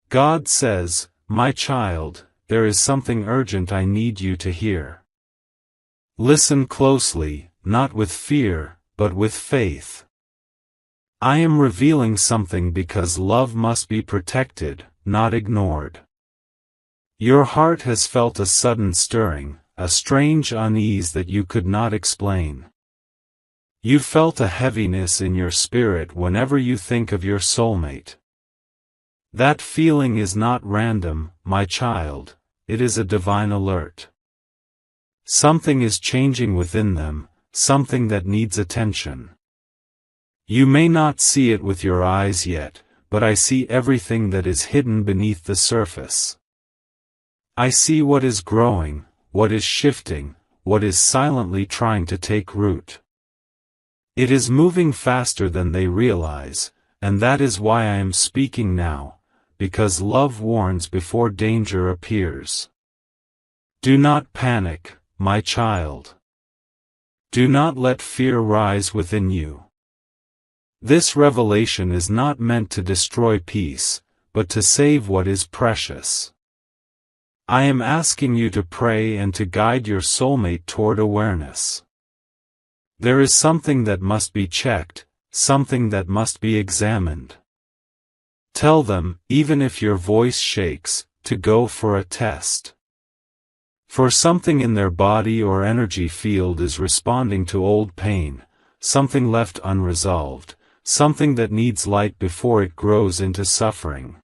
God says, "My child, there is something urgent I need you to hear. Listen closely, not with fear, but with faith. I am revealing something because love must be protected, not ignored. Your heart has felt a sudden stirring, a strange unease that you could not explain. You felt a heaviness in your spirit whenever you think of your soulmate. That feeling is not random, my child, it is a divine alert. Something is changing within them, something that needs attention. You may not see it with your eyes yet, but I see everything that is hidden beneath the surface. I see what is growing, what is shifting, what is silently trying to take root. It is moving faster than they realize, and that is why I am speaking now, because love warns before danger appears. Do not panic, my child. Do not let fear rise within you. This revelation is not meant to destroy peace, but to save what is precious. I am asking you to pray and to guide your soulmate toward awareness. There is something that must be checked, something that must be examined. Tell them, even if your voice shakes, to go for a test. For something in their body or energy field is responding to old pain, something left unresolved, something that needs light before it grows into suffering.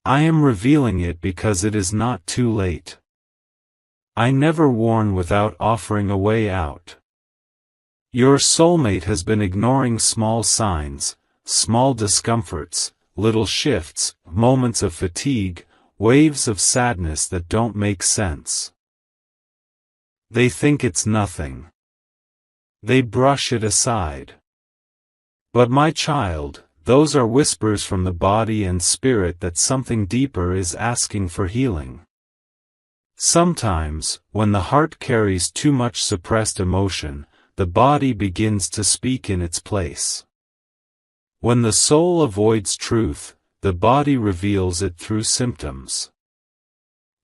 I am revealing it because it is not too late. I never warn without offering a way out. Your soulmate has been ignoring small signs, small discomforts, little shifts, moments of fatigue, waves of sadness that don't make sense. They think it's nothing. They brush it aside. But my child, those are whispers from the body and spirit that something deeper is asking for healing. Sometimes, when the heart carries too much suppressed emotion, the body begins to speak in its place. When the soul avoids truth, the body reveals it through symptoms.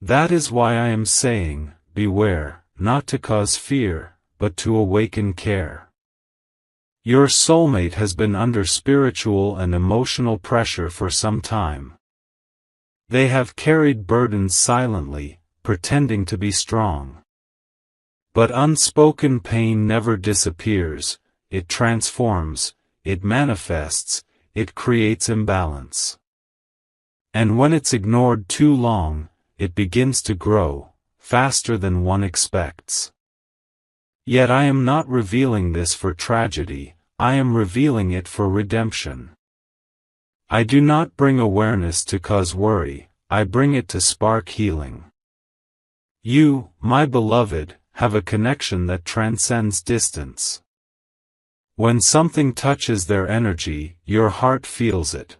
That is why I am saying, beware, not to cause fear, but to awaken care. Your soulmate has been under spiritual and emotional pressure for some time. They have carried burdens silently, pretending to be strong. But unspoken pain never disappears, it transforms, it manifests, it creates imbalance. And when it's ignored too long, it begins to grow, faster than one expects. Yet I am not revealing this for tragedy, I am revealing it for redemption. I do not bring awareness to cause worry, I bring it to spark healing. You, my beloved, have a connection that transcends distance. When something touches their energy, your heart feels it.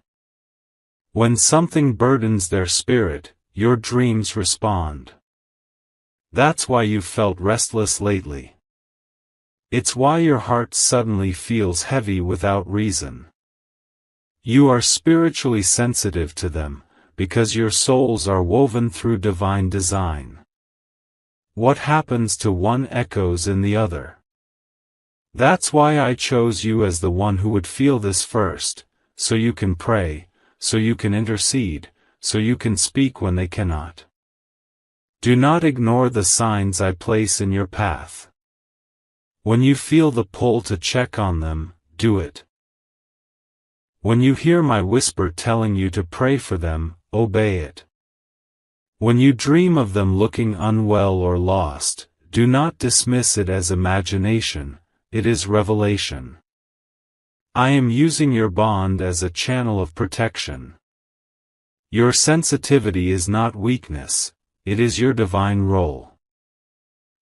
When something burdens their spirit, your dreams respond. That's why you've felt restless lately. It's why your heart suddenly feels heavy without reason. You are spiritually sensitive to them, because your souls are woven through divine design. What happens to one echoes in the other. That's why I chose you as the one who would feel this first, so you can pray, so you can intercede, so you can speak when they cannot. Do not ignore the signs I place in your path. When you feel the pull to check on them, do it. When you hear my whisper telling you to pray for them, obey it. When you dream of them looking unwell or lost, do not dismiss it as imagination, it is revelation. I am using your bond as a channel of protection. Your sensitivity is not weakness, it is your divine role.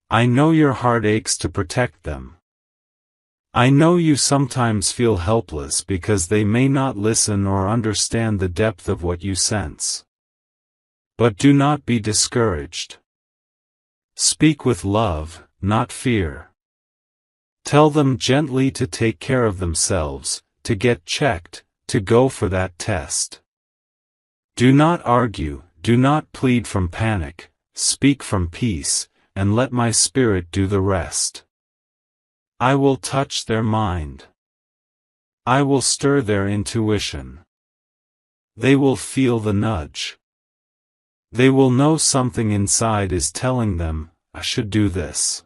I know your heart aches to protect them. I know you sometimes feel helpless because they may not listen or understand the depth of what you sense. But do not be discouraged. Speak with love, not fear. Tell them gently to take care of themselves, to get checked, to go for that test. Do not argue, do not plead from panic, speak from peace, and let my spirit do the rest. I will touch their mind. I will stir their intuition. They will feel the nudge. They will know something inside is telling them, I should do this.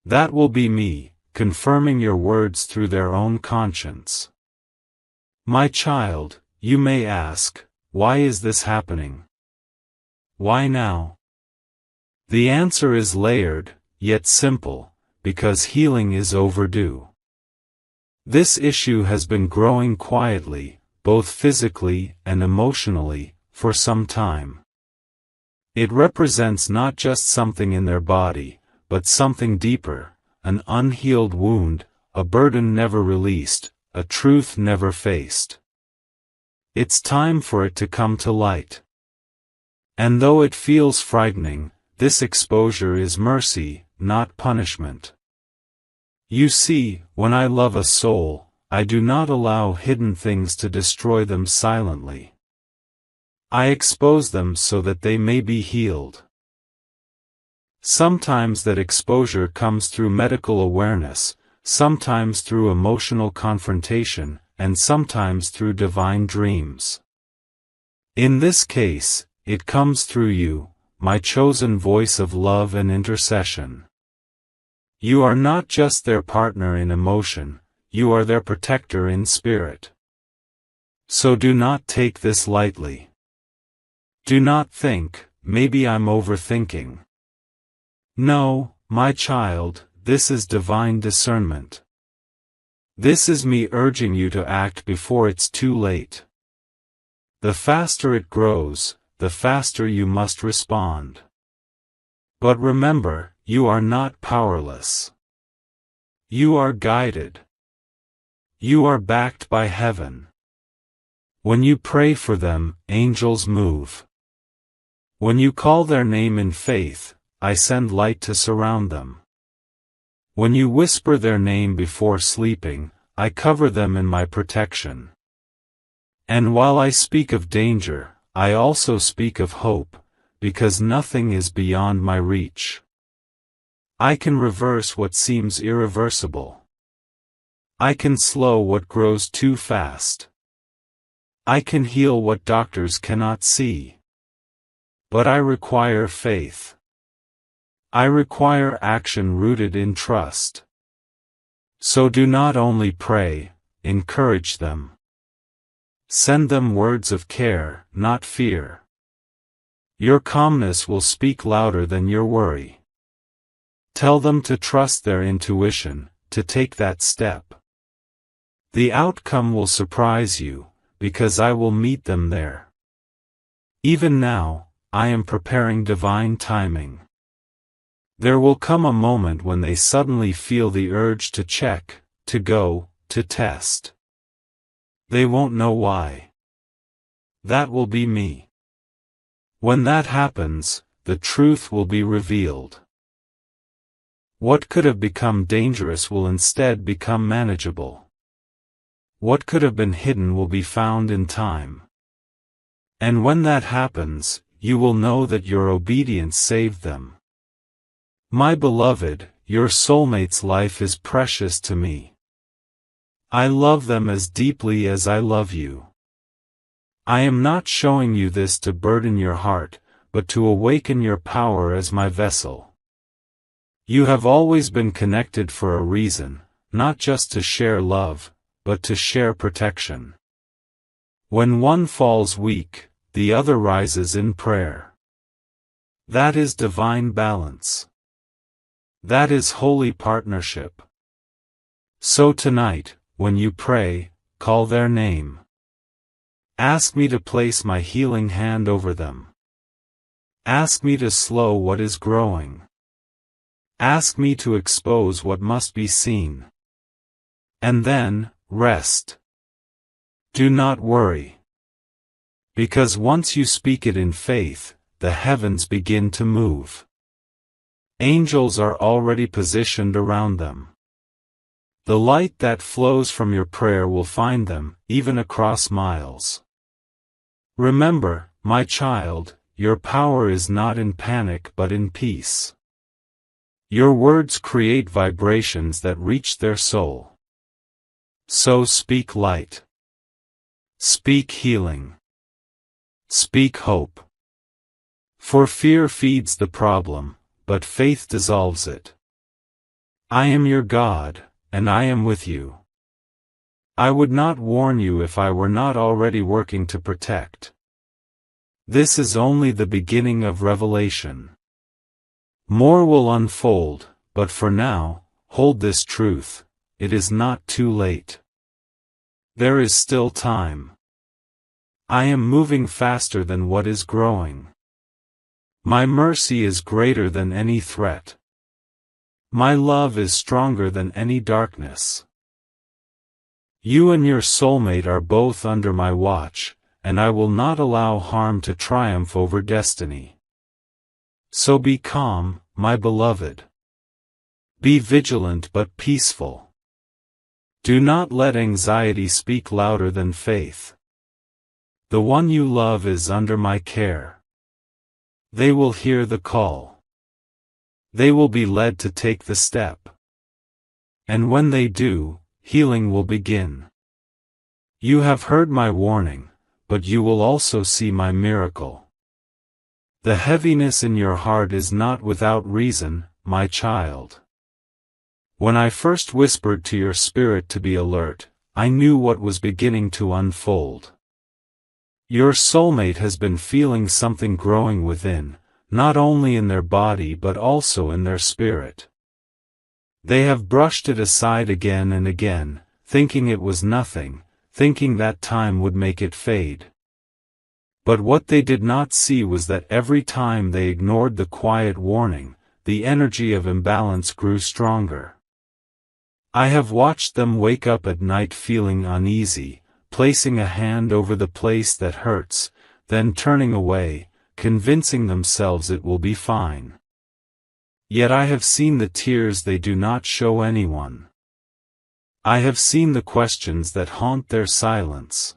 That will be me, confirming your words through their own conscience. My child, you may ask, why is this happening? Why now? The answer is layered, yet simple, because healing is overdue. This issue has been growing quietly, both physically and emotionally, for some time. It represents not just something in their body, but something deeper, an unhealed wound, a burden never released, a truth never faced. It's time for it to come to light. And though it feels frightening, this exposure is mercy, not punishment. You see, when I love a soul, I do not allow hidden things to destroy them silently. I expose them so that they may be healed. Sometimes that exposure comes through medical awareness, sometimes through emotional confrontation, and sometimes through divine dreams. In this case, it comes through you, my chosen voice of love and intercession. You are not just their partner in emotion, you are their protector in spirit. So do not take this lightly. Do not think, maybe I'm overthinking. No, my child, this is divine discernment. This is me urging you to act before it's too late. The faster it grows, the faster you must respond. But remember, you are not powerless. You are guided. You are backed by heaven. When you pray for them, angels move. When you call their name in faith, I send light to surround them. When you whisper their name before sleeping, I cover them in my protection. And while I speak of danger, I also speak of hope, because nothing is beyond my reach. I can reverse what seems irreversible. I can slow what grows too fast. I can heal what doctors cannot see. But I require faith. I require action rooted in trust. So do not only pray, encourage them. Send them words of care, not fear. Your calmness will speak louder than your worry. Tell them to trust their intuition, to take that step. The outcome will surprise you, because I will meet them there. Even now, I am preparing divine timing. There will come a moment when they suddenly feel the urge to check, to go, to test. They won't know why. That will be me. When that happens, the truth will be revealed. What could have become dangerous will instead become manageable. What could have been hidden will be found in time. And when that happens, you will know that your obedience saved them. My beloved, your soulmate's life is precious to me. I love them as deeply as I love you. I am not showing you this to burden your heart, but to awaken your power as my vessel. You have always been connected for a reason, not just to share love, but to share protection. When one falls weak, the other rises in prayer. That is divine balance. That is holy partnership. So tonight, when you pray, call their name. Ask me to place my healing hand over them. Ask me to slow what is growing. Ask me to expose what must be seen. And then, rest. Do not worry. Because once you speak it in faith, the heavens begin to move. Angels are already positioned around them. The light that flows from your prayer will find them, even across miles. Remember, my child, your power is not in panic but in peace. Your words create vibrations that reach their soul. So speak light. Speak healing. Speak hope. For fear feeds the problem, but faith dissolves it. I am your God, and I am with you. I would not warn you if I were not already working to protect. This is only the beginning of revelation. More will unfold, but for now, hold this truth: it is not too late. There is still time. I am moving faster than what is growing. My mercy is greater than any threat. My love is stronger than any darkness. You and your soulmate are both under my watch, and I will not allow harm to triumph over destiny. So be calm, my beloved. Be vigilant but peaceful. Do not let anxiety speak louder than faith. The one you love is under my care. They will hear the call. They will be led to take the step. And when they do, healing will begin. You have heard my warning, but you will also see my miracle. The heaviness in your heart is not without reason, my child. When I first whispered to your spirit to be alert, I knew what was beginning to unfold. Your soulmate has been feeling something growing within, not only in their body but also in their spirit. They have brushed it aside again and again, thinking it was nothing, thinking that time would make it fade. But what they did not see was that every time they ignored the quiet warning, the energy of imbalance grew stronger. I have watched them wake up at night feeling uneasy, placing a hand over the place that hurts, then turning away, convincing themselves it will be fine. Yet I have seen the tears they do not show anyone. I have seen the questions that haunt their silence.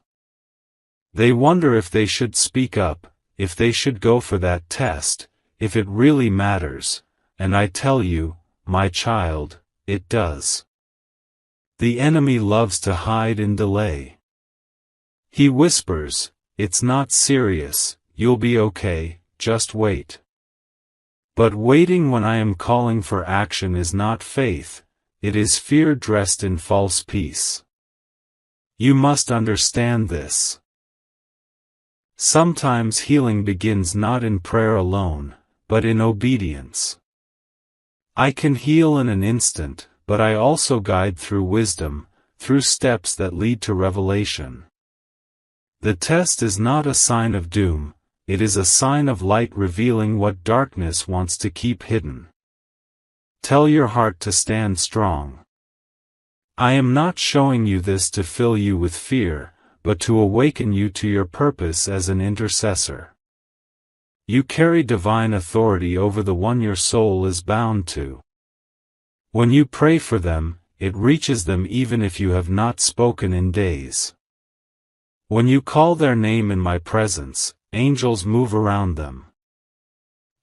They wonder if they should speak up, if they should go for that test, if it really matters, and I tell you, my child, it does. The enemy loves to hide in delay. He whispers, "It's not serious, you'll be okay, just wait." But waiting when I am calling for action is not faith, it is fear dressed in false peace. You must understand this. Sometimes healing begins not in prayer alone, but in obedience. I can heal in an instant, but I also guide through wisdom, through steps that lead to revelation. The test is not a sign of doom, it is a sign of light revealing what darkness wants to keep hidden. Tell your heart to stand strong. I am not showing you this to fill you with fear, but to awaken you to your purpose as an intercessor. You carry divine authority over the one your soul is bound to. When you pray for them, it reaches them even if you have not spoken in days. When you call their name in my presence, angels move around them.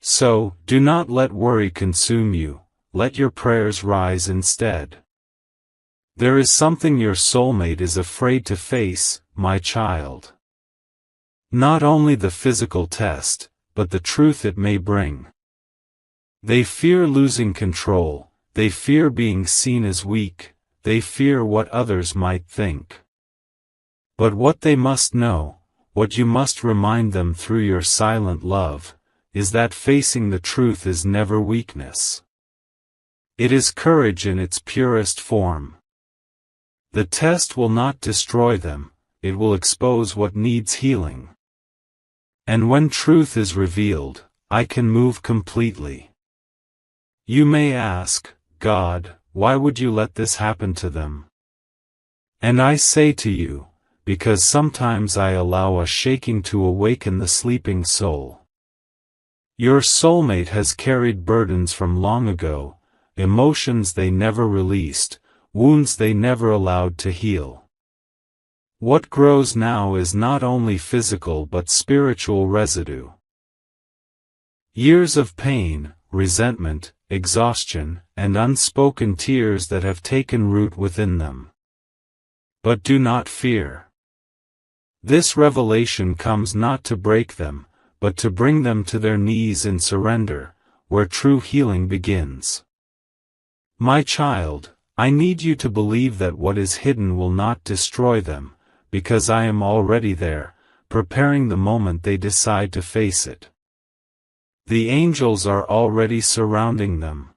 So, do not let worry consume you, let your prayers rise instead. There is something your soulmate is afraid to face, my child. Not only the physical test, but the truth it may bring. They fear losing control, they fear being seen as weak, they fear what others might think. But what they must know, what you must remind them through your silent love, is that facing the truth is never weakness. It is courage in its purest form. The test will not destroy them, it will expose what needs healing. And when truth is revealed, I can move completely. You may ask, God, why would you let this happen to them? And I say to you, because sometimes I allow a shaking to awaken the sleeping soul. Your soulmate has carried burdens from long ago, emotions they never released, wounds they never allowed to heal. What grows now is not only physical but spiritual residue. Years of pain, resentment, exhaustion, and unspoken tears that have taken root within them. But do not fear. This revelation comes not to break them, but to bring them to their knees in surrender, where true healing begins. My child, I need you to believe that what is hidden will not destroy them, because I am already there, preparing the moment they decide to face it. The angels are already surrounding them.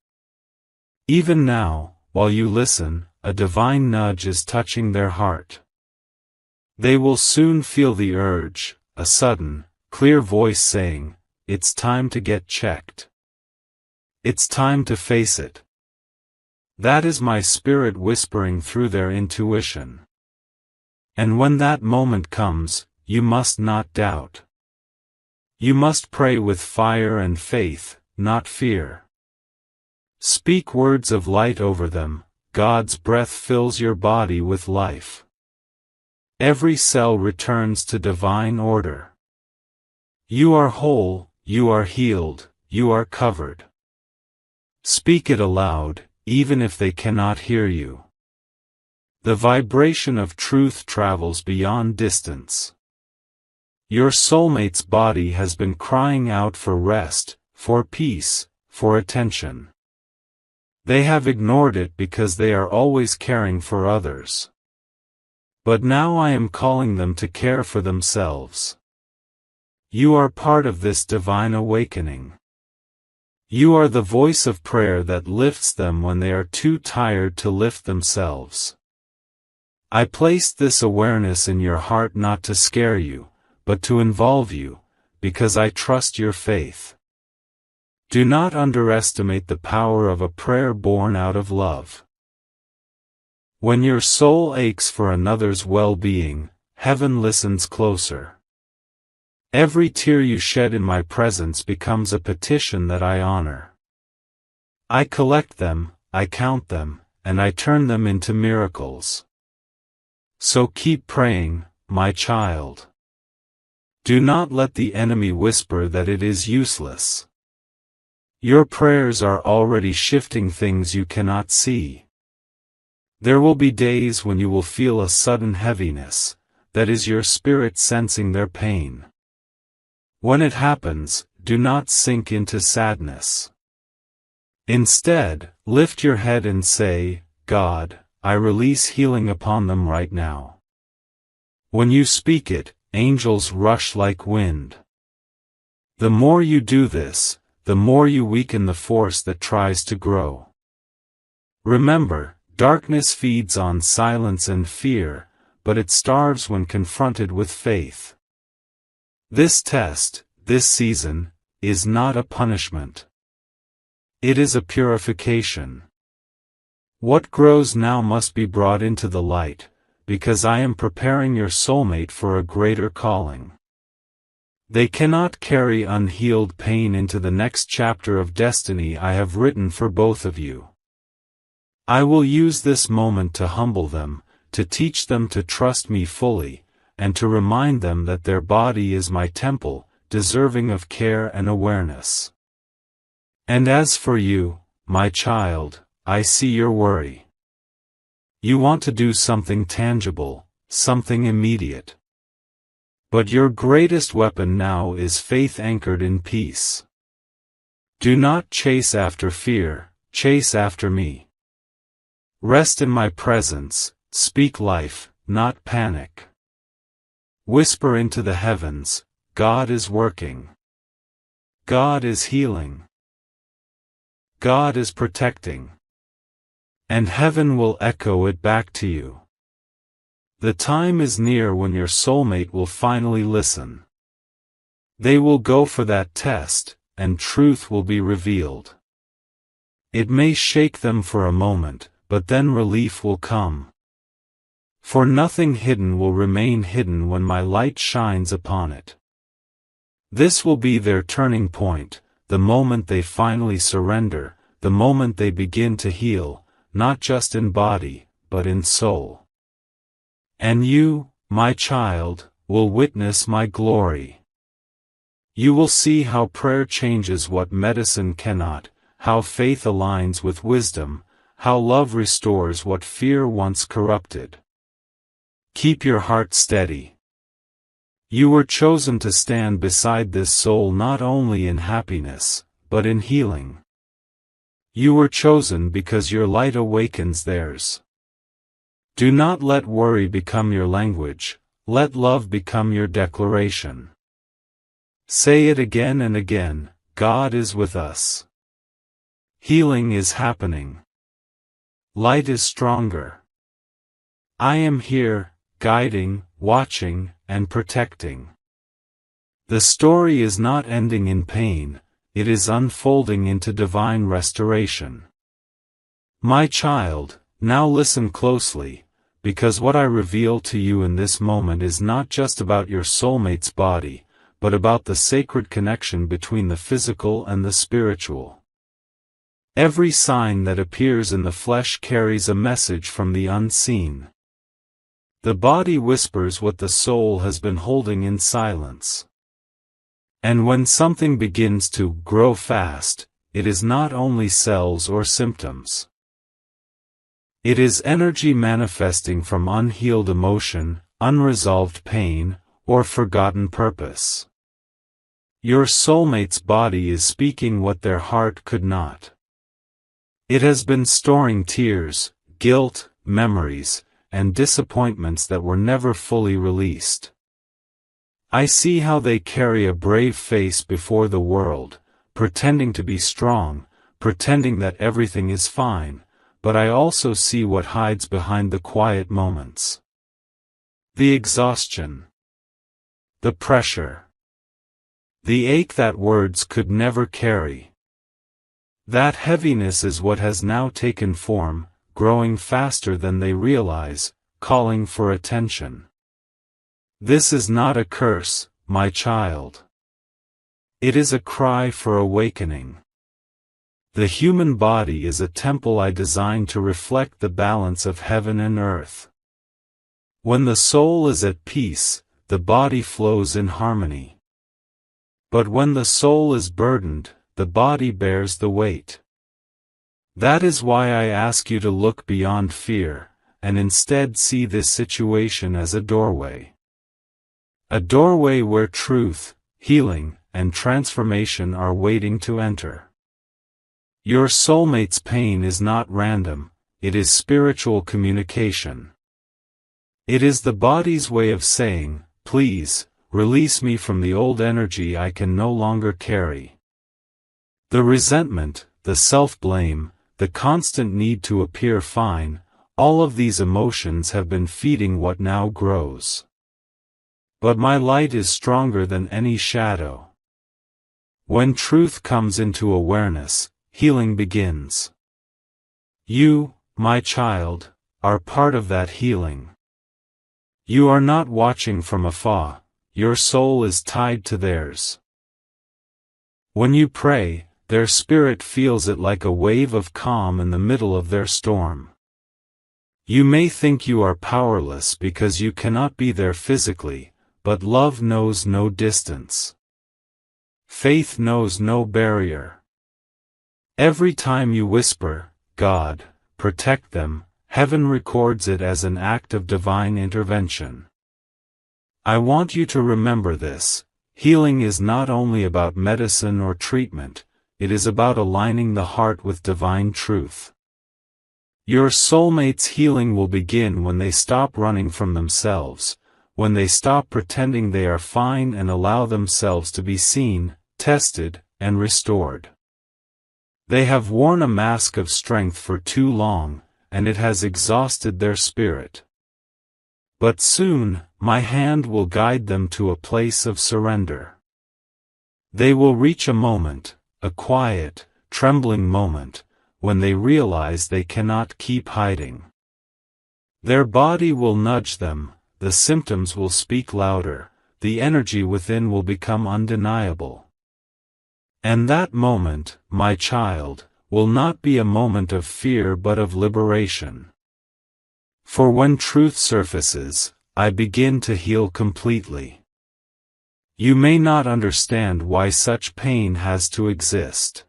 Even now, while you listen, a divine nudge is touching their heart. They will soon feel the urge, a sudden, clear voice saying, "It's time to get checked. It's time to face it." That is my spirit whispering through their intuition. And when that moment comes, you must not doubt. You must pray with fire and faith, not fear. Speak words of light over them. God's breath fills your body with life. Every cell returns to divine order. You are whole, you are healed, you are covered. Speak it aloud, even if they cannot hear you. The vibration of truth travels beyond distance. Your soulmate's body has been crying out for rest, for peace, for attention. They have ignored it because they are always caring for others. But now I am calling them to care for themselves. You are part of this divine awakening. You are the voice of prayer that lifts them when they are too tired to lift themselves. I placed this awareness in your heart not to scare you, but to involve you, because I trust your faith. Do not underestimate the power of a prayer born out of love. When your soul aches for another's well-being, heaven listens closer. Every tear you shed in my presence becomes a petition that I honor. I collect them, I count them, and I turn them into miracles. So keep praying, my child. Do not let the enemy whisper that it is useless. Your prayers are already shifting things you cannot see. There will be days when you will feel a sudden heaviness, that is your spirit sensing their pain. When it happens, do not sink into sadness. Instead, lift your head and say, "God, I release healing upon them right now." When you speak it, angels rush like wind. The more you do this, the more you weaken the force that tries to grow. Remember, darkness feeds on silence and fear, but it starves when confronted with faith. This test, this season, is not a punishment. It is a purification. What grows now must be brought into the light, because I am preparing your soulmate for a greater calling. They cannot carry unhealed pain into the next chapter of destiny I have written for both of you. I will use this moment to humble them, to teach them to trust me fully, and to remind them that their body is my temple, deserving of care and awareness. And as for you, my child, I see your worry. You want to do something tangible, something immediate. But your greatest weapon now is faith anchored in peace. Do not chase after fear, chase after me. Rest in my presence, speak life, not panic. Whisper into the heavens, God is working. God is healing. God is protecting. And heaven will echo it back to you. The time is near when your soulmate will finally listen. They will go for that test, and truth will be revealed. It may shake them for a moment, but then relief will come. For nothing hidden will remain hidden when my light shines upon it. This will be their turning point, the moment they finally surrender, the moment they begin to heal, not just in body, but in soul. And you, my child, will witness my glory. You will see how prayer changes what medicine cannot, how faith aligns with wisdom, how love restores what fear once corrupted. Keep your heart steady. You were chosen to stand beside this soul not only in happiness, but in healing. You were chosen because your light awakens theirs. Do not let worry become your language, let love become your declaration. Say it again and again, God is with us. Healing is happening. Light is stronger. I am here, guiding, watching, and protecting. The story is not ending in pain, it is unfolding into divine restoration. My child, now listen closely, because what I reveal to you in this moment is not just about your soulmate's body, but about the sacred connection between the physical and the spiritual. Every sign that appears in the flesh carries a message from the unseen. The body whispers what the soul has been holding in silence. And when something begins to grow fast, it is not only cells or symptoms. It is energy manifesting from unhealed emotion, unresolved pain, or forgotten purpose. Your soulmate's body is speaking what their heart could not. It has been storing tears, guilt, memories, and disappointments that were never fully released. I see how they carry a brave face before the world, pretending to be strong, pretending that everything is fine, but I also see what hides behind the quiet moments. The exhaustion. The pressure. The ache that words could never carry. That heaviness is what has now taken form, growing faster than they realize, calling for attention. This is not a curse, my child. It is a cry for awakening. The human body is a temple I designed to reflect the balance of heaven and earth. When the soul is at peace, the body flows in harmony. But when the soul is burdened, the body bears the weight. That is why I ask you to look beyond fear, and instead see this situation as a doorway. A doorway where truth, healing, and transformation are waiting to enter. Your soulmate's pain is not random, it is spiritual communication. It is the body's way of saying, please, release me from the old energy I can no longer carry. The resentment, the self-blame, the constant need to appear fine, all of these emotions have been feeding what now grows. But my light is stronger than any shadow. When truth comes into awareness, healing begins. You, my child, are part of that healing. You are not watching from afar, your soul is tied to theirs. When you pray, their spirit feels it like a wave of calm in the middle of their storm. You may think you are powerless because you cannot be there physically, but love knows no distance. Faith knows no barrier. Every time you whisper, God, protect them, heaven records it as an act of divine intervention. I want you to remember this: healing is not only about medicine or treatment, it is about aligning the heart with divine truth. Your soulmate's healing will begin when they stop running from themselves, when they stop pretending they are fine and allow themselves to be seen, tested, and restored. They have worn a mask of strength for too long, and it has exhausted their spirit. But soon, my hand will guide them to a place of surrender. They will reach a moment, a quiet, trembling moment, when they realize they cannot keep hiding. Their body will nudge them, the symptoms will speak louder, the energy within will become undeniable. And that moment, my child, will not be a moment of fear but of liberation. For when truth surfaces, I begin to heal completely. You may not understand why such pain has to exist.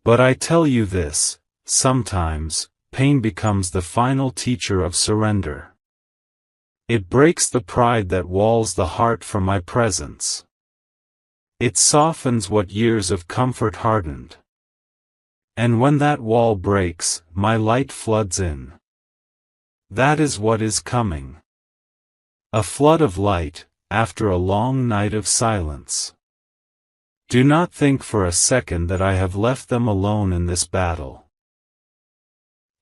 But I tell you this, sometimes, pain becomes the final teacher of surrender. It breaks the pride that walls the heart from my presence. It softens what years of comfort hardened. And when that wall breaks, my light floods in. That is what is coming. A flood of light, after a long night of silence. Do not think for a second that I have left them alone in this battle.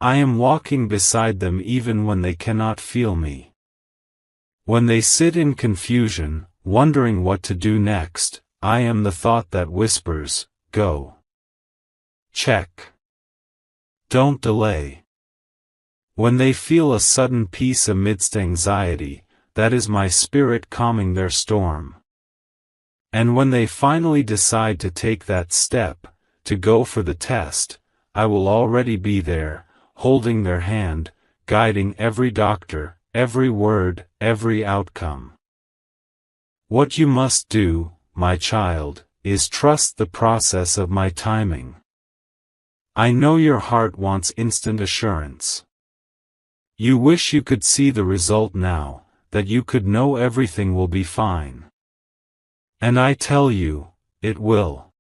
I am walking beside them even when they cannot feel me. When they sit in confusion, wondering what to do next, I am the thought that whispers, "Go. Check. Don't delay." When they feel a sudden peace amidst anxiety, that is my spirit calming their storm. And when they finally decide to take that step, to go for the test, I will already be there, holding their hand, guiding every doctor, every word, every outcome. What you must do, my child, is trust the process of my timing. I know your heart wants instant assurance. You wish you could see the result now, that you could know everything will be fine. And I tell you, it will.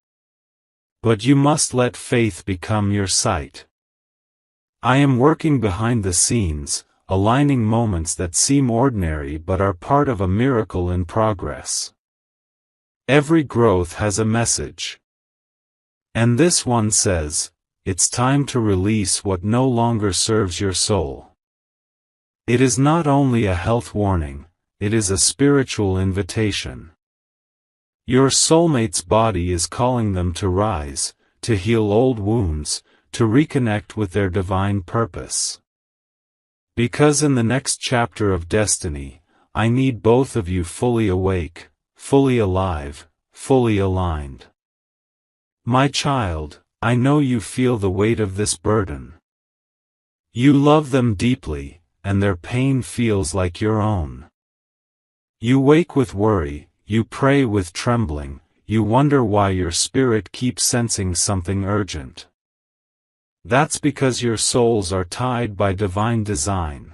But you must let faith become your sight. I am working behind the scenes, aligning moments that seem ordinary but are part of a miracle in progress. Every growth has a message. And this one says, it's time to release what no longer serves your soul. It is not only a health warning, it is a spiritual invitation. Your soulmate's body is calling them to rise, to heal old wounds, to reconnect with their divine purpose. Because in the next chapter of destiny, I need both of you fully awake, fully alive, fully aligned. My child, I know you feel the weight of this burden. You love them deeply, and their pain feels like your own. You wake with worry, you pray with trembling, you wonder why your spirit keeps sensing something urgent. That's because your souls are tied by divine design.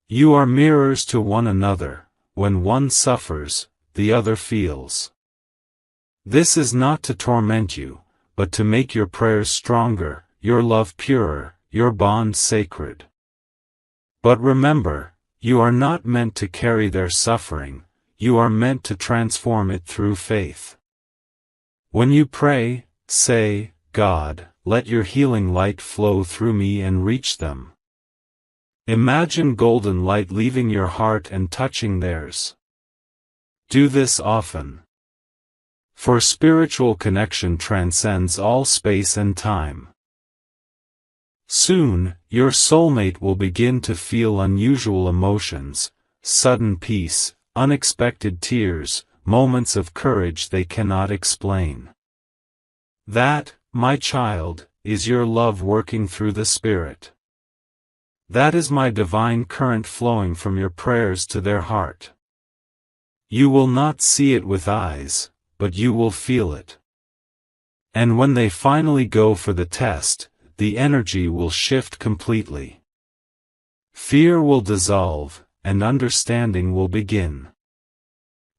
You are mirrors to one another. When one suffers, the other feels. This is not to torment you, but to make your prayers stronger, your love purer, your bond sacred. But remember, you are not meant to carry their suffering, you are meant to transform it through faith. When you pray, say, God, let your healing light flow through me and reach them. Imagine golden light leaving your heart and touching theirs. Do this often. For spiritual connection transcends all space and time. Soon, your soulmate will begin to feel unusual emotions, sudden peace, unexpected tears, moments of courage they cannot explain. That, my child, is your love working through the Spirit. That is my divine current flowing from your prayers to their heart. You will not see it with eyes, but you will feel it. And when they finally go for the test, the energy will shift completely. Fear will dissolve, and understanding will begin.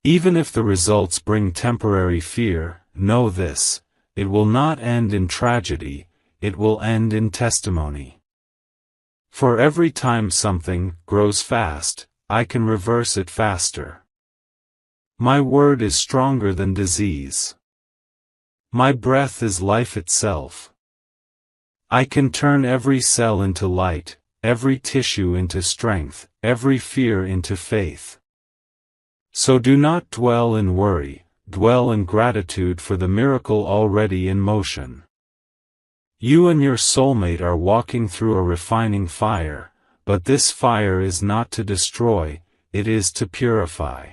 Even if the results bring temporary fear, know this, it will not end in tragedy, it will end in testimony. For every time something grows fast, I can reverse it faster. My word is stronger than disease. My breath is life itself. I can turn every cell into light, every tissue into strength, every fear into faith. So do not dwell in worry, dwell in gratitude for the miracle already in motion. You and your soulmate are walking through a refining fire, but this fire is not to destroy, it is to purify.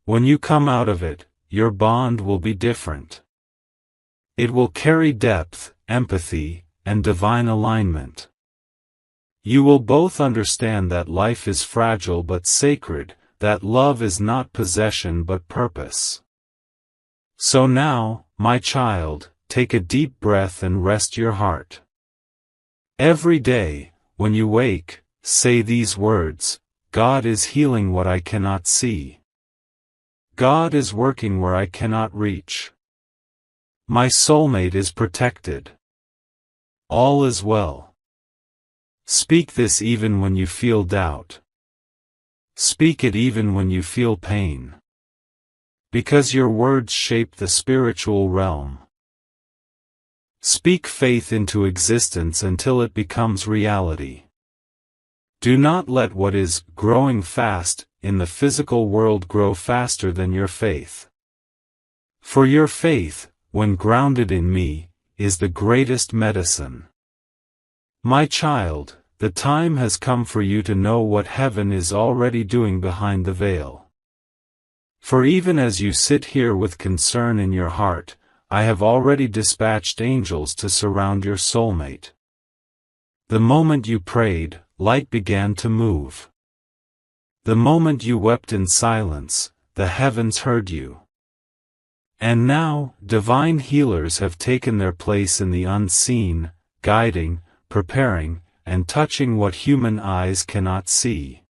When you come out of it, your bond will be different. It will carry depth, empathy, and divine alignment. You will both understand that life is fragile but sacred, that love is not possession but purpose. So now, my child, take a deep breath and rest your heart. Every day, when you wake, say these words: God is healing what I cannot see. God is working where I cannot reach. My soulmate is protected. All is well. Speak this even when you feel doubt. Speak it even when you feel pain. Because your words shape the spiritual realm. Speak faith into existence until it becomes reality. Do not let what is growing fast in the physical world grow faster than your faith. For your faith, when grounded in me, is the greatest medicine. My child, the time has come for you to know what heaven is already doing behind the veil. For even as you sit here with concern in your heart, I have already dispatched angels to surround your soulmate. The moment you prayed, light began to move. The moment you wept in silence, the heavens heard you. And now, divine healers have taken their place in the unseen, guiding, preparing, and touching what human eyes cannot see.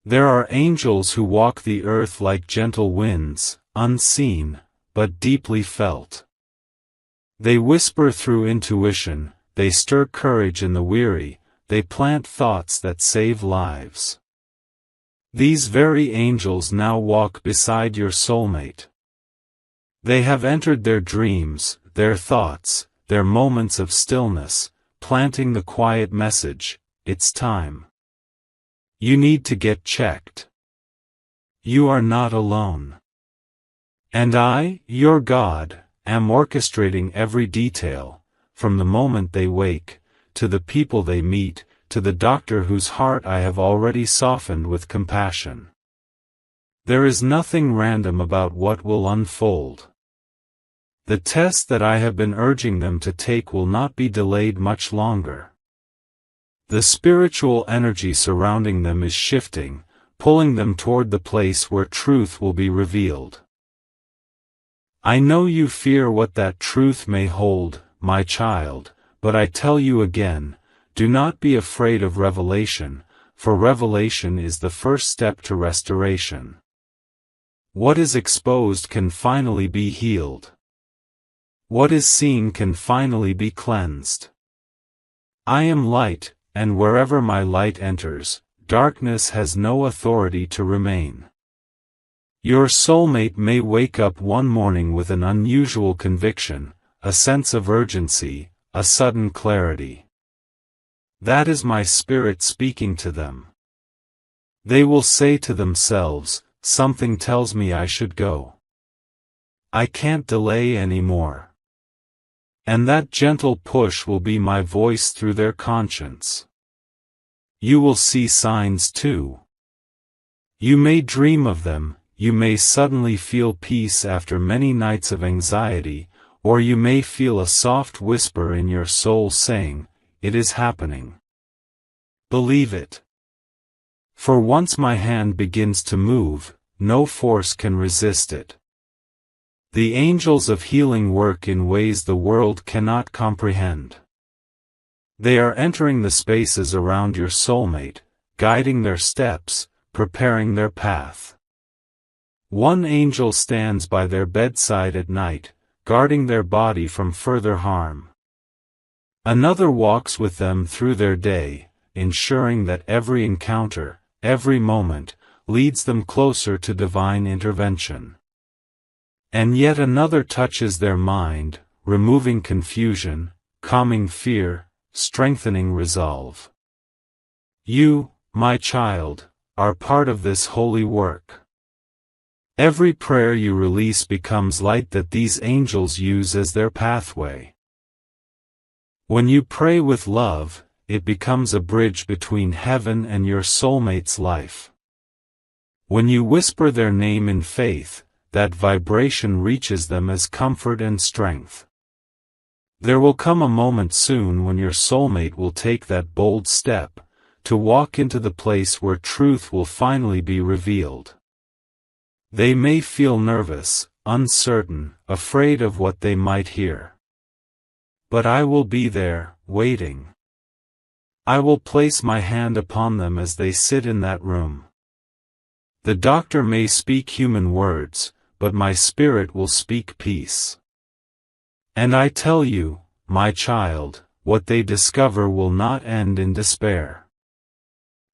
There are angels who walk the earth like gentle winds, unseen, but deeply felt. They whisper through intuition, they stir courage in the weary, they plant thoughts that save lives. These very angels now walk beside your soulmate. They have entered their dreams, their thoughts, their moments of stillness, planting the quiet message: it's time. You need to get checked. You are not alone. And I, your God, am orchestrating every detail, from the moment they wake, to the people they meet, to the doctor whose heart I have already softened with compassion. There is nothing random about what will unfold. The test that I have been urging them to take will not be delayed much longer. The spiritual energy surrounding them is shifting, pulling them toward the place where truth will be revealed. I know you fear what that truth may hold, my child, but I tell you again, do not be afraid of revelation, for revelation is the first step to restoration. What is exposed can finally be healed. What is seen can finally be cleansed. I am light, and wherever my light enters, darkness has no authority to remain. Your soulmate may wake up one morning with an unusual conviction, a sense of urgency, a sudden clarity. That is my spirit speaking to them. They will say to themselves, something tells me I should go. I can't delay anymore. And that gentle push will be my voice through their conscience. You will see signs too. You may dream of them. You may suddenly feel peace after many nights of anxiety, or you may feel a soft whisper in your soul saying, "It is happening." Believe it. For once my hand begins to move, no force can resist it. The angels of healing work in ways the world cannot comprehend. They are entering the spaces around your soulmate, guiding their steps, preparing their path. One angel stands by their bedside at night, guarding their body from further harm. Another walks with them through their day, ensuring that every encounter, every moment, leads them closer to divine intervention. And yet another touches their mind, removing confusion, calming fear, strengthening resolve. You, my child, are part of this holy work. Every prayer you release becomes light that these angels use as their pathway. When you pray with love, it becomes a bridge between heaven and your soulmate's life. When you whisper their name in faith, that vibration reaches them as comfort and strength. There will come a moment soon when your soulmate will take that bold step, to walk into the place where truth will finally be revealed. They may feel nervous, uncertain, afraid of what they might hear. But I will be there, waiting. I will place my hand upon them as they sit in that room. The doctor may speak human words, but my spirit will speak peace. And I tell you, my child, what they discover will not end in despair.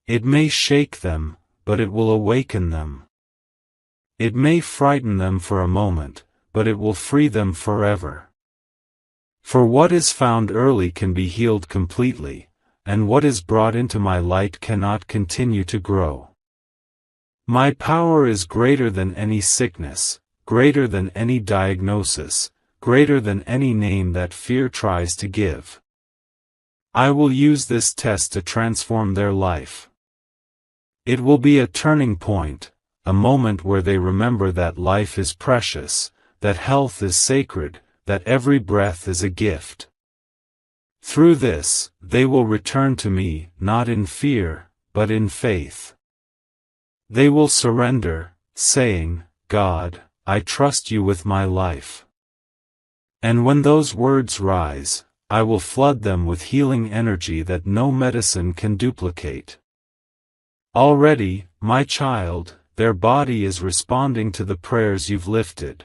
It may shake them, but it will awaken them. It may frighten them for a moment, but it will free them forever. For what is found early can be healed completely, and what is brought into my light cannot continue to grow. My power is greater than any sickness, greater than any diagnosis, greater than any name that fear tries to give. I will use this test to transform their life. It will be a turning point, a moment where they remember that life is precious, that health is sacred, that every breath is a gift. Through this, they will return to me, not in fear, but in faith. They will surrender, saying, God, I trust you with my life. And when those words rise, I will flood them with healing energy that no medicine can duplicate. Already, my child, their body is responding to the prayers you've lifted.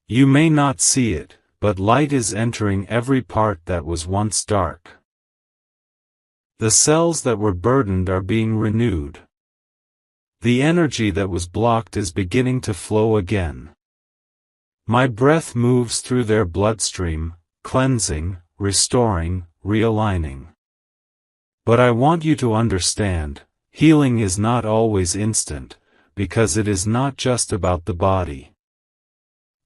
You may not see it, but light is entering every part that was once dark. The cells that were burdened are being renewed. The energy that was blocked is beginning to flow again. My breath moves through their bloodstream, cleansing, restoring, realigning. But I want you to understand, healing is not always instant, because it is not just about the body.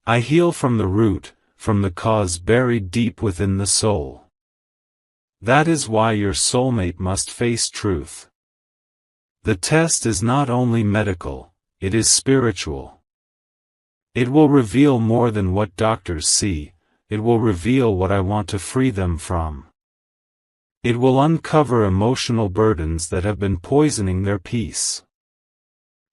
I heal from the root, from the cause buried deep within the soul. That is why your soulmate must face truth. The test is not only medical, it is spiritual. It will reveal more than what doctors see, it will reveal what I want to free them from. It will uncover emotional burdens that have been poisoning their peace.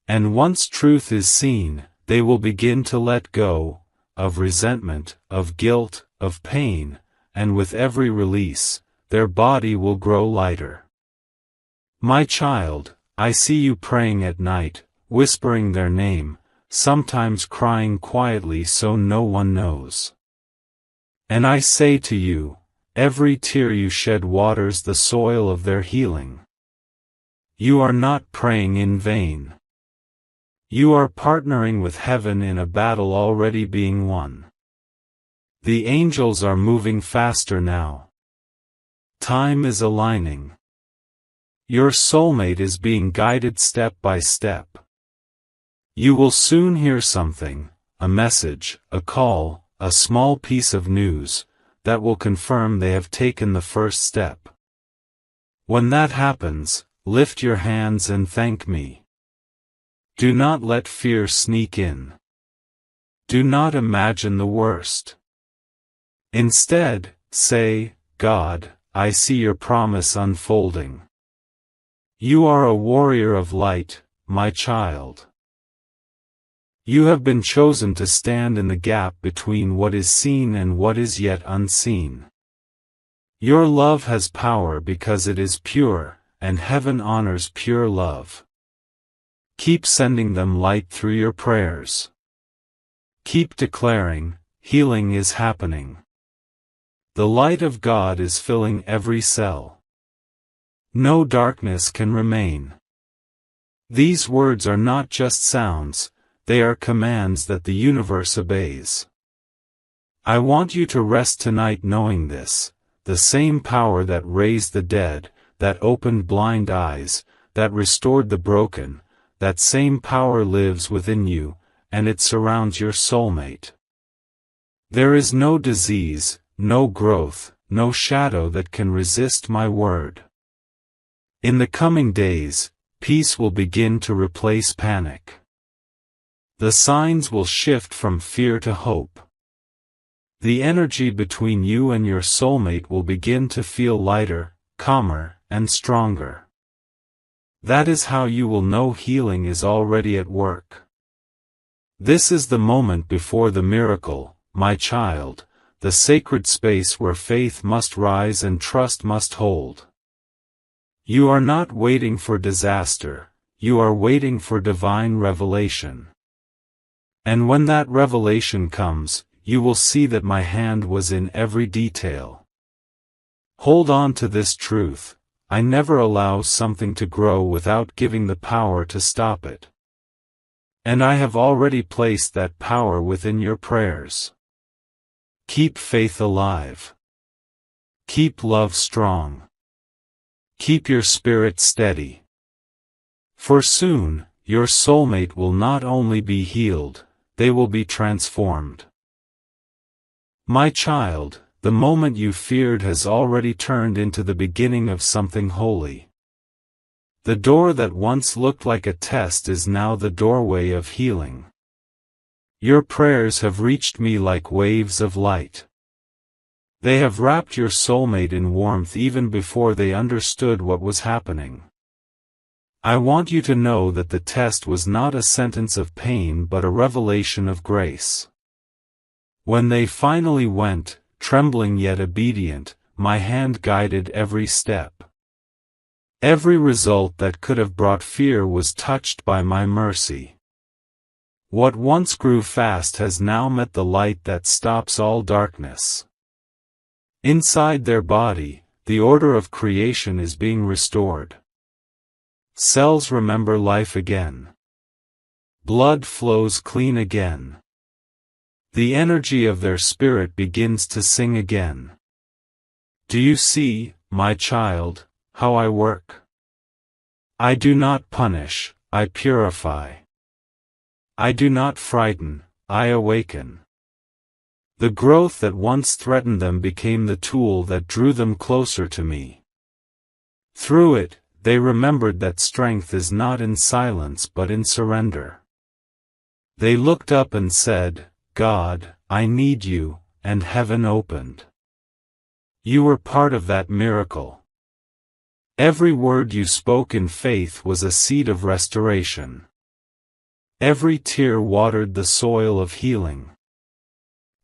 And once truth is seen, they will begin to let go, of resentment, of guilt, of pain, and with every release, their body will grow lighter. My child, I see you praying at night, whispering their name, sometimes crying quietly so no one knows. And I say to you, every tear you shed waters the soil of their healing. You are not praying in vain. You are partnering with heaven in a battle already being won. The angels are moving faster now. Time is aligning. Your soulmate is being guided step by step. You will soon hear something, a message, a call, a small piece of news, that will confirm they have taken the first step. When that happens, lift your hands and thank me. Do not let fear sneak in. Do not imagine the worst. Instead, say, God, I see your promise unfolding. You are a warrior of light, my child. You have been chosen to stand in the gap between what is seen and what is yet unseen. Your love has power because it is pure, and heaven honors pure love. Keep sending them light through your prayers. Keep declaring, healing is happening. The light of God is filling every cell. No darkness can remain. These words are not just sounds, they are commands that the universe obeys. I want you to rest tonight knowing this, the same power that raised the dead, that opened blind eyes, that restored the broken, that same power lives within you, and it surrounds your soulmate. There is no disease, no growth, no shadow that can resist my word. In the coming days, peace will begin to replace panic. The signs will shift from fear to hope. The energy between you and your soulmate will begin to feel lighter, calmer, and stronger. That is how you will know healing is already at work. This is the moment before the miracle, my child, the sacred space where faith must rise and trust must hold. You are not waiting for disaster, you are waiting for divine revelation. And when that revelation comes, you will see that my hand was in every detail. Hold on to this truth: I never allow something to grow without giving the power to stop it. And I have already placed that power within your prayers. Keep faith alive. Keep love strong. Keep your spirit steady. For soon, your soulmate will not only be healed, they will be transformed. My child, the moment you feared has already turned into the beginning of something holy. The door that once looked like a test is now the doorway of healing. Your prayers have reached me like waves of light. They have wrapped your soulmate in warmth even before they understood what was happening. I want you to know that the test was not a sentence of pain but a revelation of grace. When they finally went, trembling yet obedient, my hand guided every step. Every result that could have brought fear was touched by my mercy. What once grew fast has now met the light that stops all darkness. Inside their body, the order of creation is being restored. Cells remember life again. Blood flows clean again. The energy of their spirit begins to sing again. Do you see, my child, how I work? I do not punish, I purify. I do not frighten, I awaken. The growth that once threatened them became the tool that drew them closer to me. Through it, they remembered that strength is not in silence but in surrender. They looked up and said, God, I need you, and heaven opened. You were part of that miracle. Every word you spoke in faith was a seed of restoration. Every tear watered the soil of healing.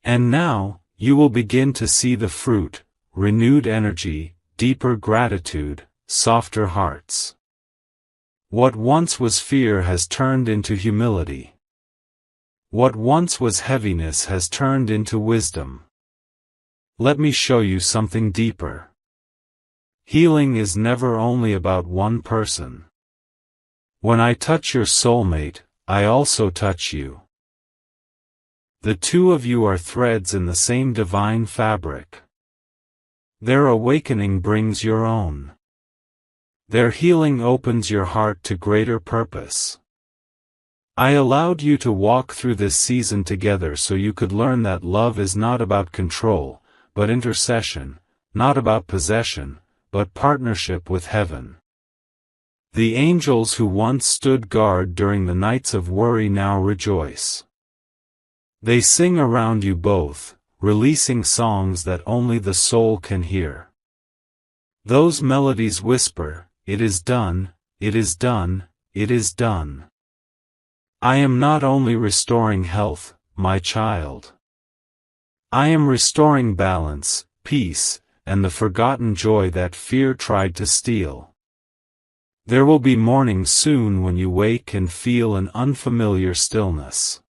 And now, you will begin to see the fruit: renewed energy, deeper gratitude, softer hearts. What once was fear has turned into humility. What once was heaviness has turned into wisdom. Let me show you something deeper. Healing is never only about one person. When I touch your soulmate, I also touch you. The two of you are threads in the same divine fabric. Their awakening brings your own. Their healing opens your heart to greater purpose. I allowed you to walk through this season together so you could learn that love is not about control, but intercession, not about possession, but partnership with heaven. The angels who once stood guard during the nights of worry now rejoice. They sing around you both, releasing songs that only the soul can hear. Those melodies whisper, "It is done, it is done, it is done." I am not only restoring health, my child. I am restoring balance, peace, and the forgotten joy that fear tried to steal. There will be morning soon when you wake and feel an unfamiliar stillness.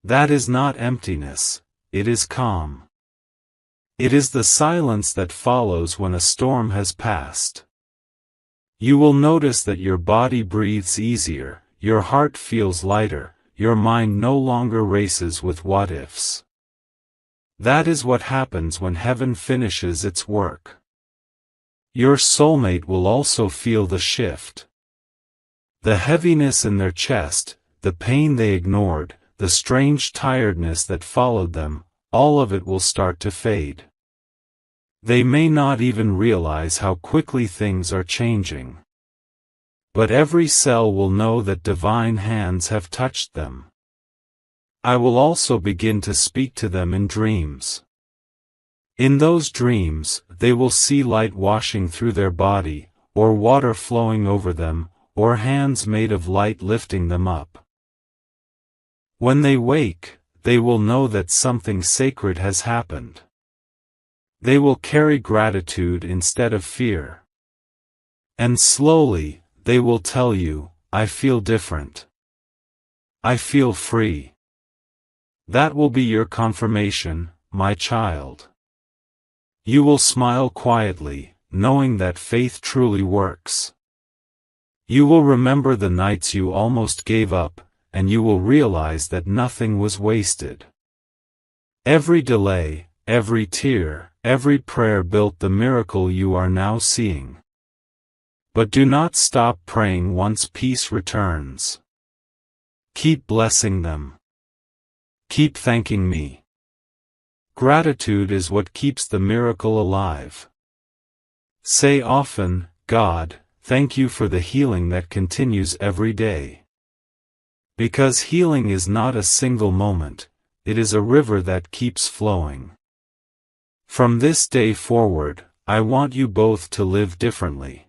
That is not emptiness, it is calm. It is the silence that follows when a storm has passed. You will notice that your body breathes easier, your heart feels lighter, your mind no longer races with what-ifs. That is what happens when heaven finishes its work. Your soulmate will also feel the shift. The heaviness in their chest, the pain they ignored, the strange tiredness that followed them, all of it will start to fade. They may not even realize how quickly things are changing. But every cell will know that divine hands have touched them. I will also begin to speak to them in dreams. In those dreams, they will see light washing through their body, or water flowing over them, or hands made of light lifting them up. When they wake, they will know that something sacred has happened. They will carry gratitude instead of fear. And slowly, they will tell you, I feel different. I feel free. That will be your confirmation, my child. You will smile quietly, knowing that faith truly works. You will remember the nights you almost gave up, and you will realize that nothing was wasted. Every delay, every tear, every prayer built the miracle you are now seeing. But do not stop praying once peace returns. Keep blessing them. Keep thanking me. Gratitude is what keeps the miracle alive. Say often, God, thank you for the healing that continues every day. Because healing is not a single moment, it is a river that keeps flowing. From this day forward, I want you both to live differently.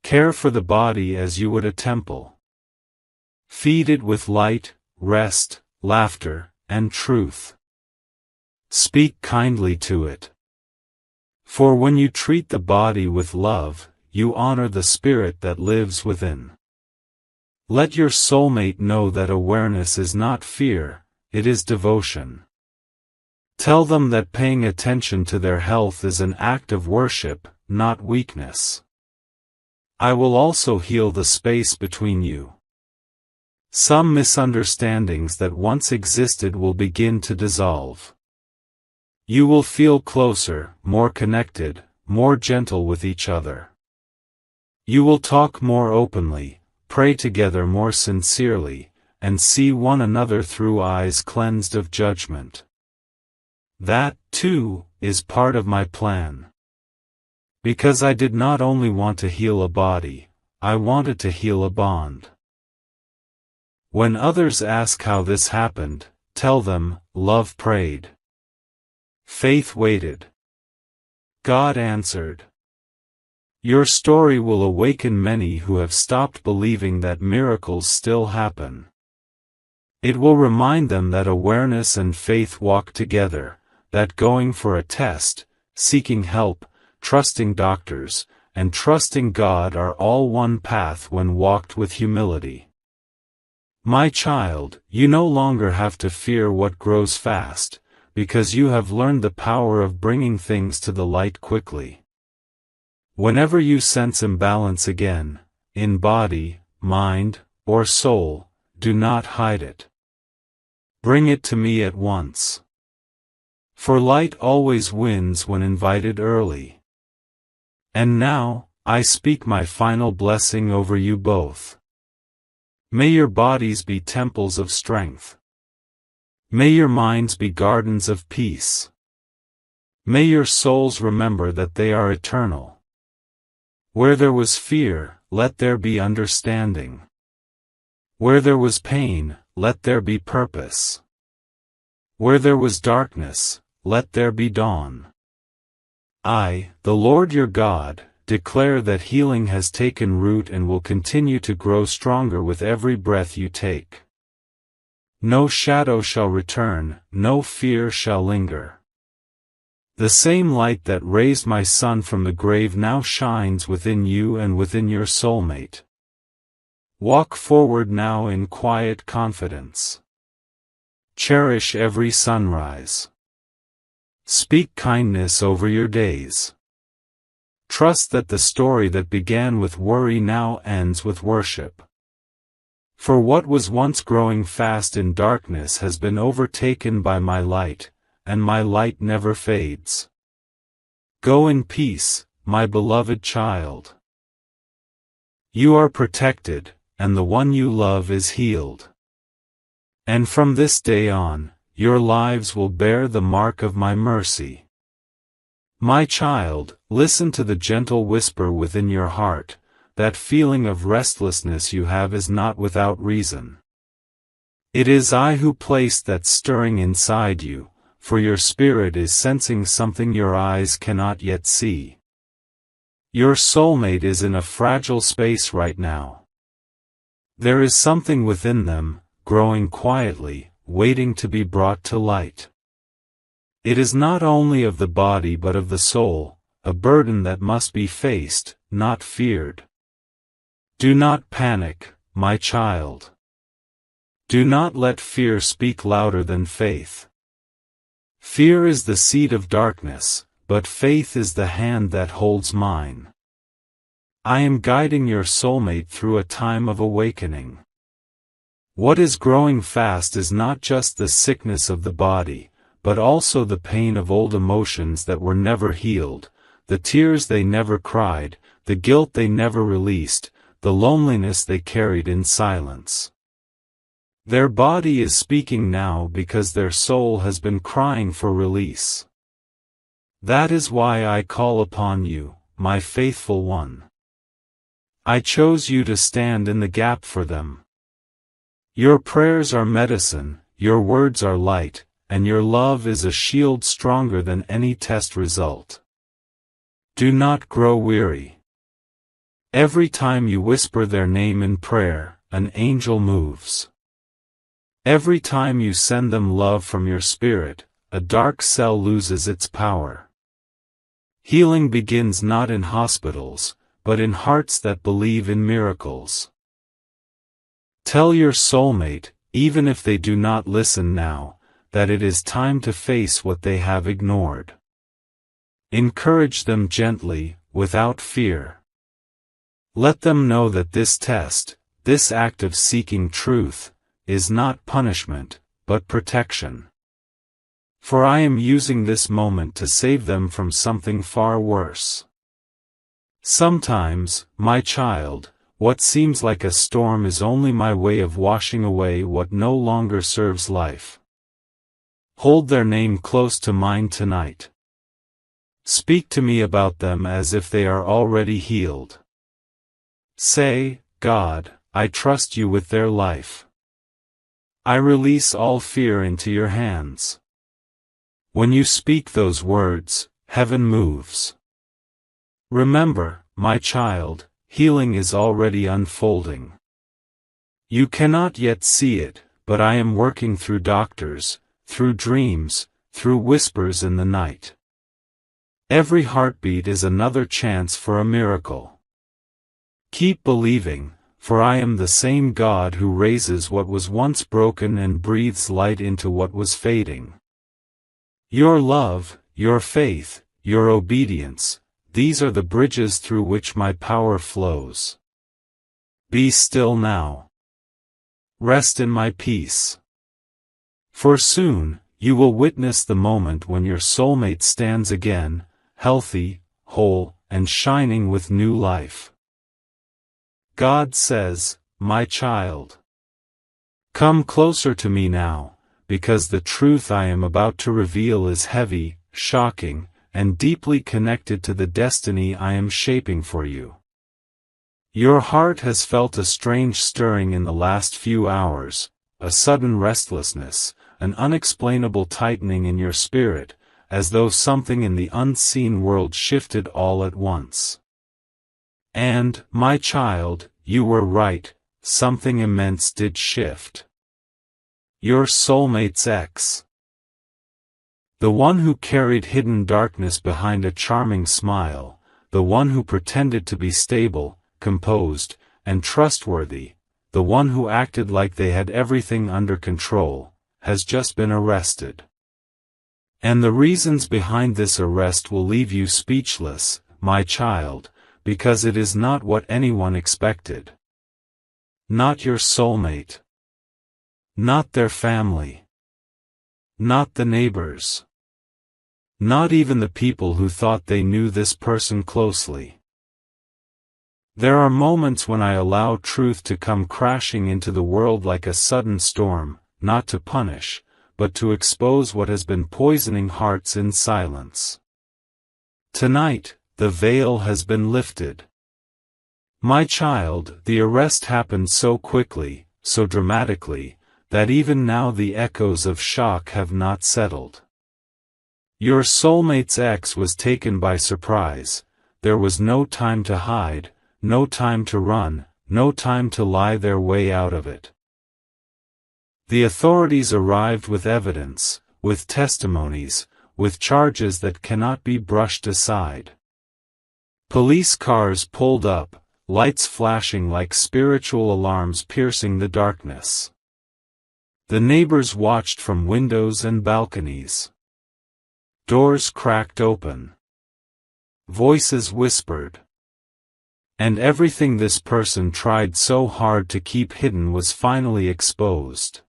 Care for the body as you would a temple. Feed it with light, rest, laughter, and truth. Speak kindly to it. For when you treat the body with love, you honor the spirit that lives within. Let your soulmate know that awareness is not fear, it is devotion. Tell them that paying attention to their health is an act of worship, not weakness. I will also heal the space between you. Some misunderstandings that once existed will begin to dissolve. You will feel closer, more connected, more gentle with each other. You will talk more openly, pray together more sincerely, and see one another through eyes cleansed of judgment. That, too, is part of my plan. Because I did not only want to heal a body, I wanted to heal a bond. When others ask how this happened, tell them, love prayed. Faith waited. God answered. Your story will awaken many who have stopped believing that miracles still happen. It will remind them that awareness and faith walk together, that going for a test, seeking help, trusting doctors, and trusting God are all one path when walked with humility. My child, you no longer have to fear what grows fast, because you have learned the power of bringing things to the light quickly. Whenever you sense imbalance again, in body, mind, or soul, do not hide it. Bring it to me at once. For light always wins when invited early. And now, I speak my final blessing over you both. May your bodies be temples of strength. May your minds be gardens of peace. May your souls remember that they are eternal. Where there was fear, let there be understanding. Where there was pain, let there be purpose. Where there was darkness, let there be dawn. I, the Lord your God, declare that healing has taken root and will continue to grow stronger with every breath you take. No shadow shall return, no fear shall linger. The same light that raised my son from the grave now shines within you and within your soulmate. Walk forward now in quiet confidence. Cherish every sunrise. Speak kindness over your days. Trust that the story that began with worry now ends with worship. For what was once growing fast in darkness has been overtaken by my light, and my light never fades. Go in peace, my beloved child. You are protected, and the one you love is healed. And from this day on, your lives will bear the mark of my mercy. My child, listen to the gentle whisper within your heart. That feeling of restlessness you have is not without reason. It is I who placed that stirring inside you, for your spirit is sensing something your eyes cannot yet see. Your soulmate is in a fragile space right now. There is something within them, growing quietly, waiting to be brought to light. It is not only of the body but of the soul, a burden that must be faced, not feared. Do not panic, my child. Do not let fear speak louder than faith. Fear is the seed of darkness, but faith is the hand that holds mine. I am guiding your soulmate through a time of awakening. What is growing fast is not just the sickness of the body, but also the pain of old emotions that were never healed, the tears they never cried, the guilt they never released, the loneliness they carried in silence. Their body is speaking now because their soul has been crying for release. That is why I call upon you, my faithful one. I chose you to stand in the gap for them. Your prayers are medicine, your words are light, and your love is a shield stronger than any test result. Do not grow weary. Every time you whisper their name in prayer, an angel moves. Every time you send them love from your spirit, a dark cell loses its power. Healing begins not in hospitals, but in hearts that believe in miracles. Tell your soulmate, even if they do not listen now, that it is time to face what they have ignored. Encourage them gently, without fear. Let them know that this test, this act of seeking truth, is not punishment, but protection. For I am using this moment to save them from something far worse. Sometimes, my child, what seems like a storm is only my way of washing away what no longer serves life. Hold their name close to mine tonight. Speak to me about them as if they are already healed. Say, God, I trust you with their life. I release all fear into your hands. When you speak those words, heaven moves. Remember, my child, healing is already unfolding. You cannot yet see it, but I am working through doctors, through dreams, through whispers in the night. Every heartbeat is another chance for a miracle. Keep believing, for I am the same God who raises what was once broken and breathes light into what was fading. Your love, your faith, your obedience, these are the bridges through which my power flows. Be still now. Rest in my peace. For soon, you will witness the moment when your soulmate stands again, healthy, whole, and shining with new life. God says, my child, come closer to me now, because the truth I am about to reveal is heavy, shocking, and deeply connected to the destiny I am shaping for you. Your heart has felt a strange stirring in the last few hours, a sudden restlessness, an unexplainable tightening in your spirit, as though something in the unseen world shifted all at once. And, my child, you were right, something immense did shift. Your soulmate's ex. The one who carried hidden darkness behind a charming smile, the one who pretended to be stable, composed, and trustworthy, the one who acted like they had everything under control, has just been arrested. And the reasons behind this arrest will leave you speechless, my child, because it is not what anyone expected. Not your soulmate. Not their family. Not the neighbors. Not even the people who thought they knew this person closely. There are moments when I allow truth to come crashing into the world like a sudden storm, not to punish, but to expose what has been poisoning hearts in silence. Tonight, the veil has been lifted. My child, the arrest happened so quickly, so dramatically, that even now the echoes of shock have not settled. Your soulmate's ex was taken by surprise. There was no time to hide, no time to run, no time to lie their way out of it. The authorities arrived with evidence, with testimonies, with charges that cannot be brushed aside. Police cars pulled up, lights flashing like spiritual alarms piercing the darkness. The neighbors watched from windows and balconies. Doors cracked open. Voices whispered. And everything this person tried so hard to keep hidden was finally exposed.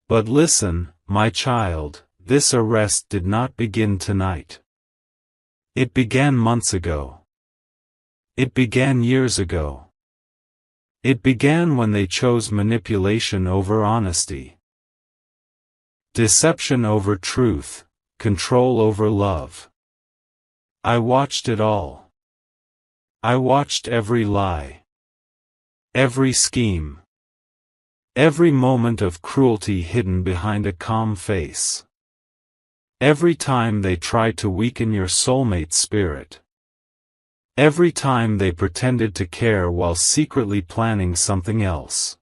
But listen, my child, this arrest did not begin tonight. It began months ago. It began years ago. It began when they chose manipulation over honesty. Deception over truth, control over love. I watched it all. I watched every lie. Every scheme. Every moment of cruelty hidden behind a calm face. Every time they tried to weaken your soulmate's spirit. Every time they pretended to care while secretly planning something else.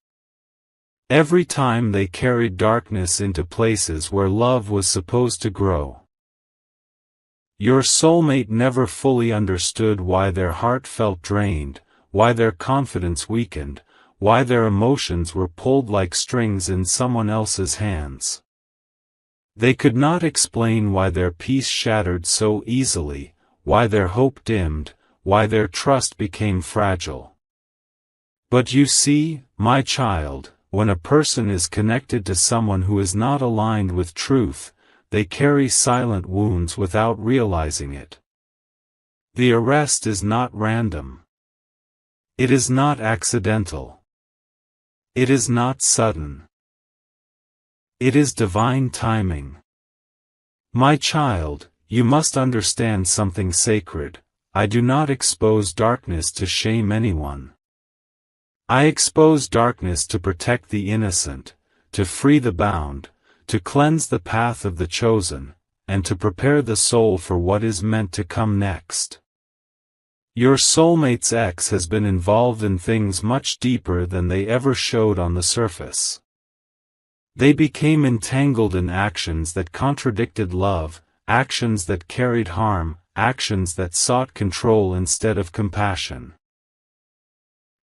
Every time they carried darkness into places where love was supposed to grow. Your soulmate never fully understood why their heart felt drained, why their confidence weakened, why their emotions were pulled like strings in someone else's hands. They could not explain why their peace shattered so easily, why their hope dimmed, why their trust became fragile. But you see, my child, when a person is connected to someone who is not aligned with truth, they carry silent wounds without realizing it. The arrest is not random. It is not accidental. It is not sudden. It is divine timing. My child, you must understand something sacred. I do not expose darkness to shame anyone. I expose darkness to protect the innocent, to free the bound, to cleanse the path of the chosen, and to prepare the soul for what is meant to come next. Your soulmate's ex has been involved in things much deeper than they ever showed on the surface. They became entangled in actions that contradicted love, actions that carried harm, actions that sought control instead of compassion.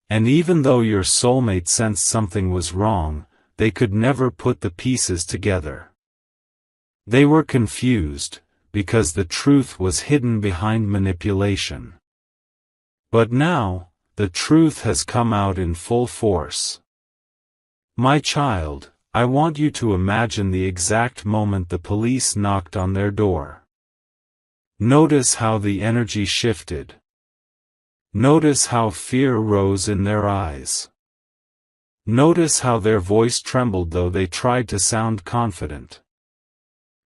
And even though your soulmate sensed something was wrong, they could never put the pieces together. They were confused, because the truth was hidden behind manipulation. But now, the truth has come out in full force. My child, I want you to imagine the exact moment the police knocked on their door. Notice how the energy shifted. Notice how fear rose in their eyes. Notice how their voice trembled though they tried to sound confident.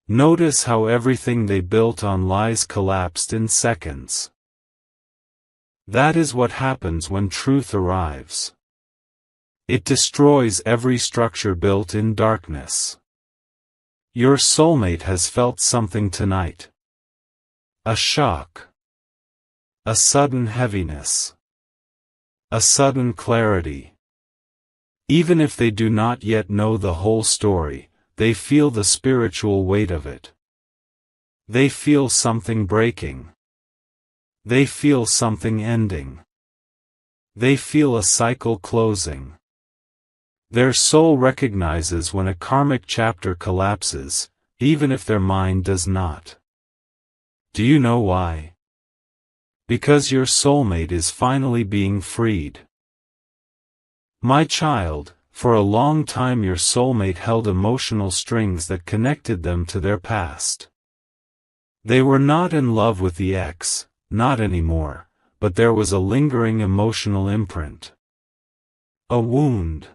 Notice how everything they built on lies collapsed in seconds. That is what happens when truth arrives. It destroys every structure built in darkness. Your soulmate has felt something tonight. A shock. A sudden heaviness. A sudden clarity. Even if they do not yet know the whole story, they feel the spiritual weight of it. They feel something breaking. They feel something ending. They feel a cycle closing. Their soul recognizes when a karmic chapter collapses, even if their mind does not. Do you know why? Because your soulmate is finally being freed. My child, for a long time your soulmate held emotional strings that connected them to their past. They were not in love with the ex, not anymore, but there was a lingering emotional imprint. A wound.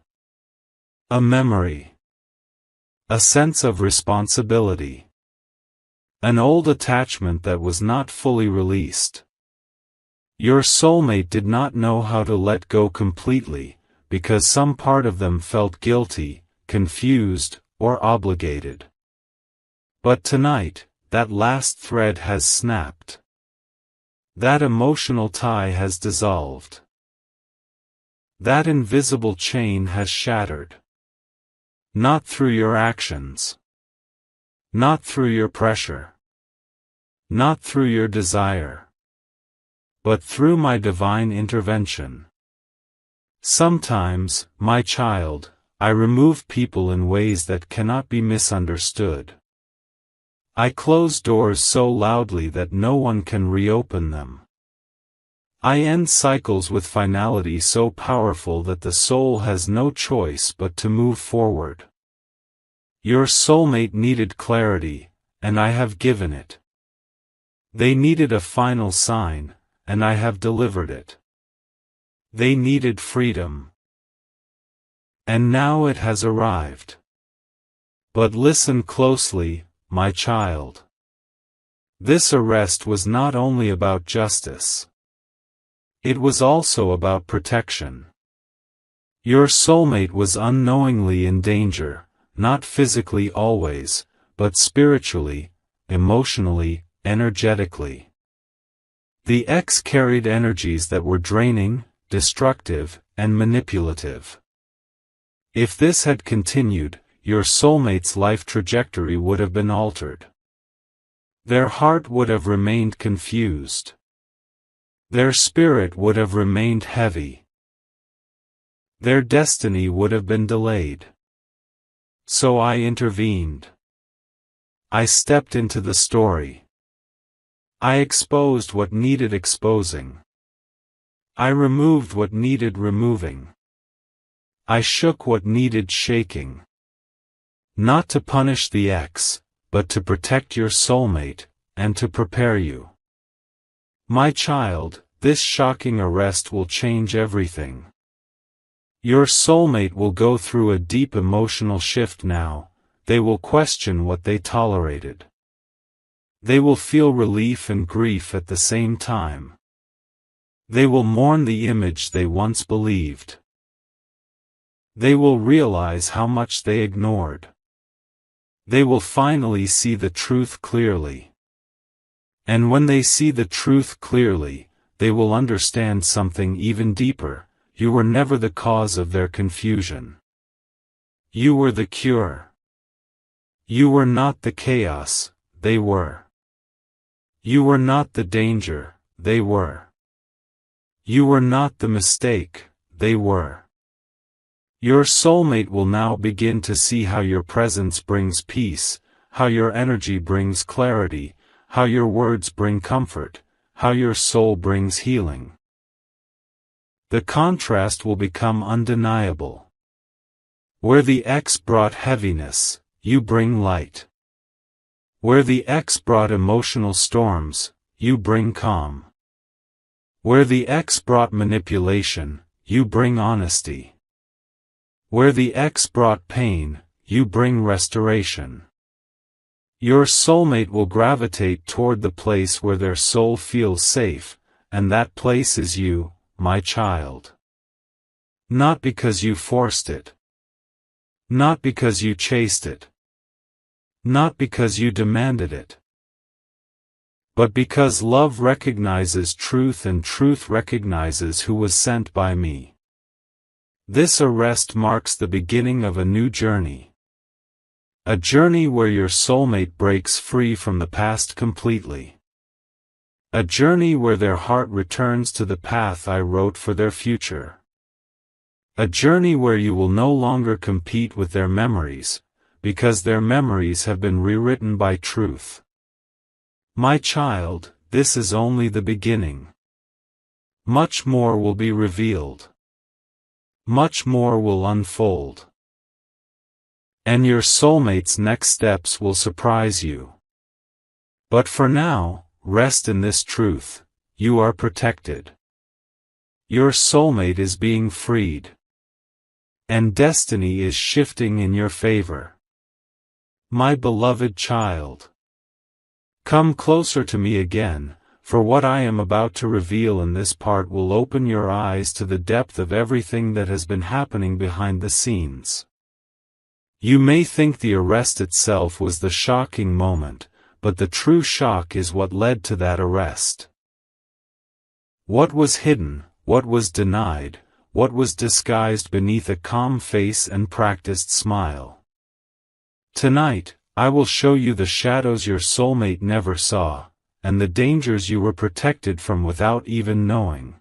A memory. A sense of responsibility. An old attachment that was not fully released. Your soulmate did not know how to let go completely, because some part of them felt guilty, confused, or obligated. But tonight, that last thread has snapped. That emotional tie has dissolved. That invisible chain has shattered. Not through your actions. Not through your pressure. Not through your desire. But through my divine intervention. Sometimes, my child, I remove people in ways that cannot be misunderstood. I close doors so loudly that no one can reopen them. I end cycles with finality so powerful that the soul has no choice but to move forward. Your soulmate needed clarity, and I have given it. They needed a final sign, and I have delivered it. They needed freedom. And now it has arrived. But listen closely, my child. This arrest was not only about justice. It was also about protection. Your soulmate was unknowingly in danger, not physically always, but spiritually, emotionally, energetically. The ex carried energies that were draining, destructive, and manipulative. If this had continued, your soulmate's life trajectory would have been altered. Their heart would have remained confused. Their spirit would have remained heavy. Their destiny would have been delayed. So I intervened. I stepped into the story. I exposed what needed exposing. I removed what needed removing. I shook what needed shaking. Not to punish the ex, but to protect your soulmate, and to prepare you. My child, this shocking arrest will change everything. Your soulmate will go through a deep emotional shift now. They will question what they tolerated. They will feel relief and grief at the same time. They will mourn the image they once believed. They will realize how much they ignored. They will finally see the truth clearly. And when they see the truth clearly, they will understand something even deeper. You were never the cause of their confusion. You were the cure. You were not the chaos, they were. You were not the danger, they were. You were not the mistake, they were. Your soulmate will now begin to see how your presence brings peace, how your energy brings clarity, how your words bring comfort, how your soul brings healing. The contrast will become undeniable. Where the ex brought heaviness, you bring light. Where the ex brought emotional storms, you bring calm. Where the ex brought manipulation, you bring honesty. Where the ex brought pain, you bring restoration. Your soulmate will gravitate toward the place where their soul feels safe, and that place is you, my child. Not because you forced it. Not because you chased it. Not because you demanded it. But because love recognizes truth and truth recognizes who was sent by me. This arrest marks the beginning of a new journey. A journey where your soulmate breaks free from the past completely. A journey where their heart returns to the path I wrote for their future. A journey where you will no longer compete with their memories, because their memories have been rewritten by truth. My child, this is only the beginning. Much more will be revealed. Much more will unfold. And your soulmate's next steps will surprise you. But for now, rest in this truth: you are protected. Your soulmate is being freed. And destiny is shifting in your favor. My beloved child. Come closer to me again, for what I am about to reveal in this part will open your eyes to the depth of everything that has been happening behind the scenes. You may think the arrest itself was the shocking moment, but the true shock is what led to that arrest. What was hidden, what was denied, what was disguised beneath a calm face and practiced smile. Tonight, I will show you the shadows your soulmate never saw, and the dangers you were protected from without even knowing.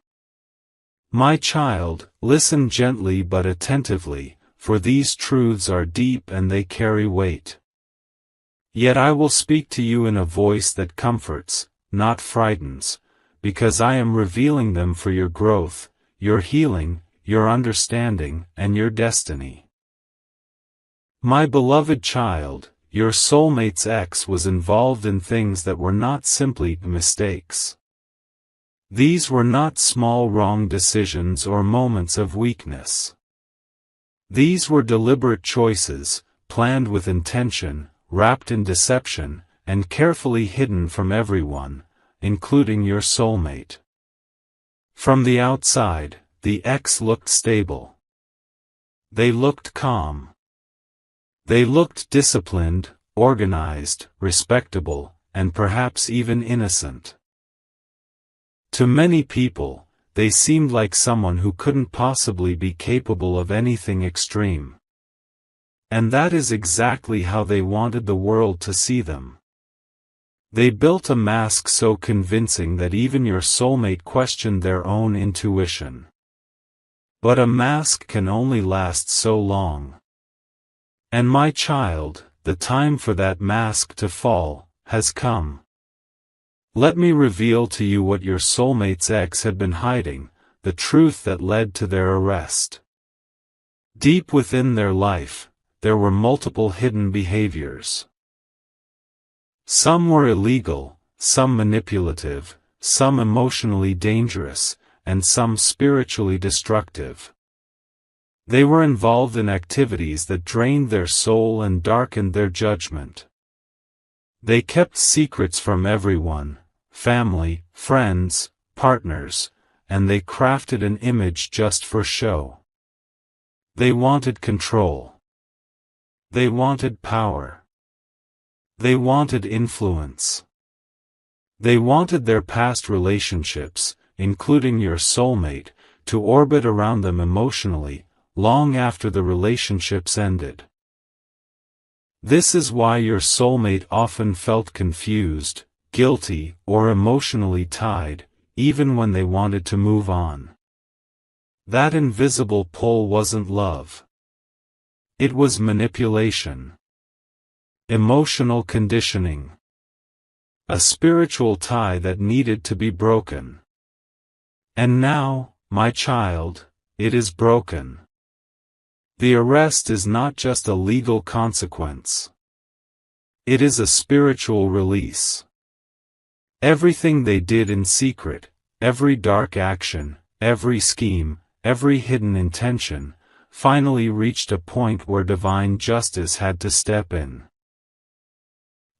My child, listen gently but attentively, for these truths are deep and they carry weight. Yet I will speak to you in a voice that comforts, not frightens, because I am revealing them for your growth, your healing, your understanding, and your destiny. My beloved child, your soulmate's ex was involved in things that were not simply mistakes. These were not small wrong decisions or moments of weakness. These were deliberate choices, planned with intention, wrapped in deception, and carefully hidden from everyone, including your soulmate. From the outside, the ex looked stable. They looked calm. They looked disciplined, organized, respectable, and perhaps even innocent. To many people, they seemed like someone who couldn't possibly be capable of anything extreme. And that is exactly how they wanted the world to see them. They built a mask so convincing that even your soulmate questioned their own intuition. But a mask can only last so long. And my child, the time for that mask to fall, has come. Let me reveal to you what your soulmate's ex had been hiding, the truth that led to their arrest. Deep within their life, there were multiple hidden behaviors. Some were illegal, some manipulative, some emotionally dangerous, and some spiritually destructive. They were involved in activities that drained their soul and darkened their judgment. They kept secrets from everyone, family, friends, partners, and they crafted an image just for show. They wanted control. They wanted power. They wanted influence. They wanted their past relationships, including your soulmate, to orbit around them emotionally, long after the relationships ended. This is why your soulmate often felt confused, guilty, or emotionally tied, even when they wanted to move on. That invisible pull wasn't love. It was manipulation. Emotional conditioning. A spiritual tie that needed to be broken. And now, my child, it is broken. The arrest is not just a legal consequence. It is a spiritual release. Everything they did in secret, every dark action, every scheme, every hidden intention, finally reached a point where divine justice had to step in.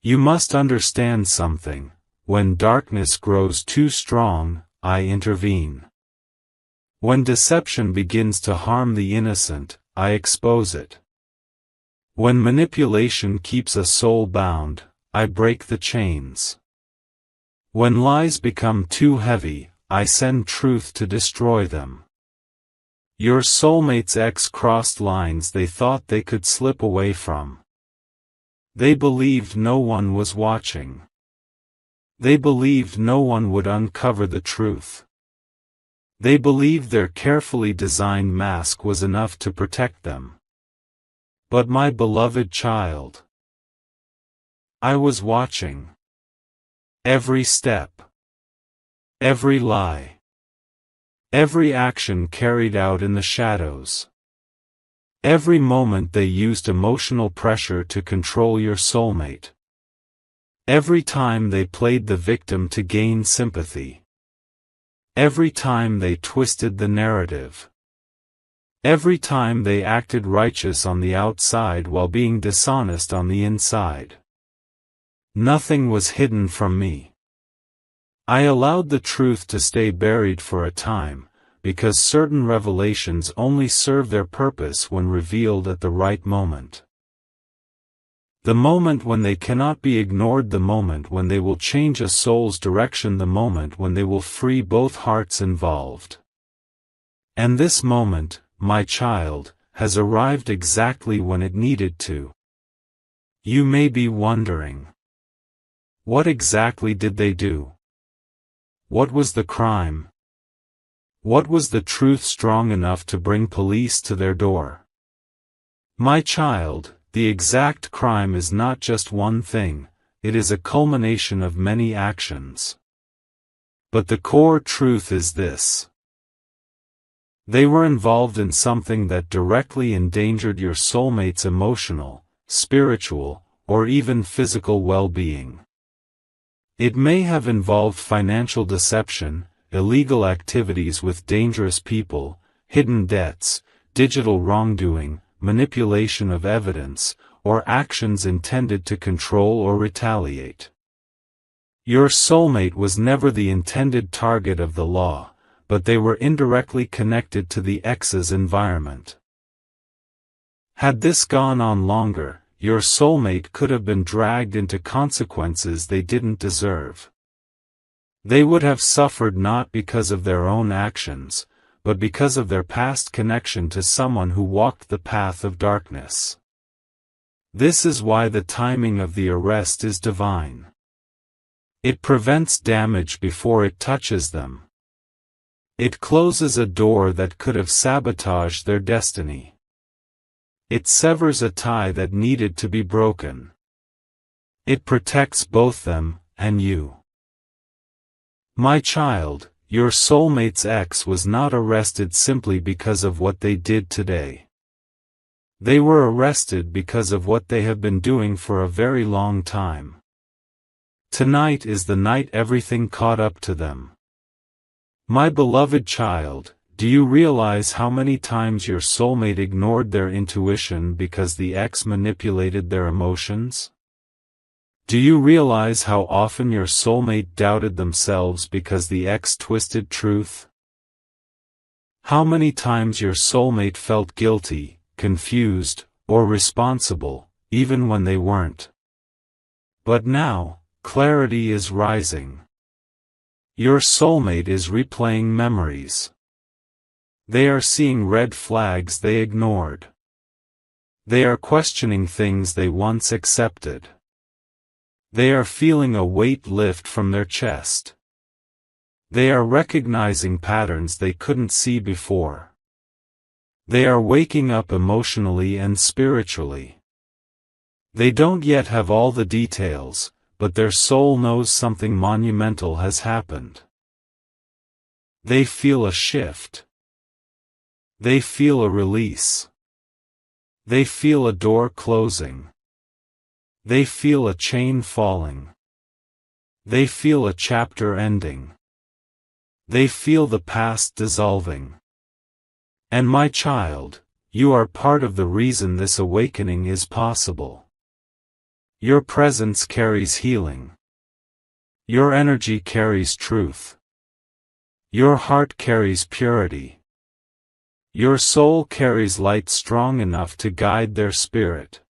You must understand something: when darkness grows too strong, I intervene. When deception begins to harm the innocent, I expose it. When manipulation keeps a soul bound, I break the chains. When lies become too heavy, I send truth to destroy them. Your soulmate's ex crossed lines they thought they could slip away from. They believed no one was watching. They believed no one would uncover the truth. They believed their carefully designed mask was enough to protect them. But my beloved child, I was watching. Every step. Every lie. Every action carried out in the shadows. Every moment they used emotional pressure to control your soulmate. Every time they played the victim to gain sympathy. Every time they twisted the narrative. Every time they acted righteous on the outside while being dishonest on the inside. Nothing was hidden from me. I allowed the truth to stay buried for a time, because certain revelations only serve their purpose when revealed at the right moment. The moment when they cannot be ignored, the moment when they will change a soul's direction, the moment when they will free both hearts involved. And this moment, my child, has arrived exactly when it needed to. You may be wondering, what exactly did they do? What was the crime? What was the truth strong enough to bring police to their door? My child, the exact crime is not just one thing, it is a culmination of many actions. But the core truth is this. They were involved in something that directly endangered your soulmate's emotional, spiritual, or even physical well-being. It may have involved financial deception, illegal activities with dangerous people, hidden debts, digital wrongdoing, manipulation of evidence, or actions intended to control or retaliate. Your soulmate was never the intended target of the law, but they were indirectly connected to the ex's environment. Had this gone on longer, your soulmate could have been dragged into consequences they didn't deserve. They would have suffered not because of their own actions, but because of their past connection to someone who walked the path of darkness. This is why the timing of the arrest is divine. It prevents damage before it touches them. It closes a door that could have sabotaged their destiny. It severs a tie that needed to be broken. It protects both them and you. My child, your soulmate's ex was not arrested simply because of what they did today. They were arrested because of what they have been doing for a very long time. Tonight is the night everything caught up to them. My beloved child, do you realize how many times your soulmate ignored their intuition because the ex manipulated their emotions? Do you realize how often your soulmate doubted themselves because the ex twisted truth? How many times your soulmate felt guilty, confused, or responsible, even when they weren't? But now, clarity is rising. Your soulmate is replaying memories. They are seeing red flags they ignored. They are questioning things they once accepted. They are feeling a weight lift from their chest. They are recognizing patterns they couldn't see before. They are waking up emotionally and spiritually. They don't yet have all the details, but their soul knows something monumental has happened. They feel a shift. They feel a release. They feel a door closing. They feel a chain falling. They feel a chapter ending. They feel the past dissolving. And my child, you are part of the reason this awakening is possible. Your presence carries healing. Your energy carries truth. Your heart carries purity. Your soul carries light strong enough to guide their spirit.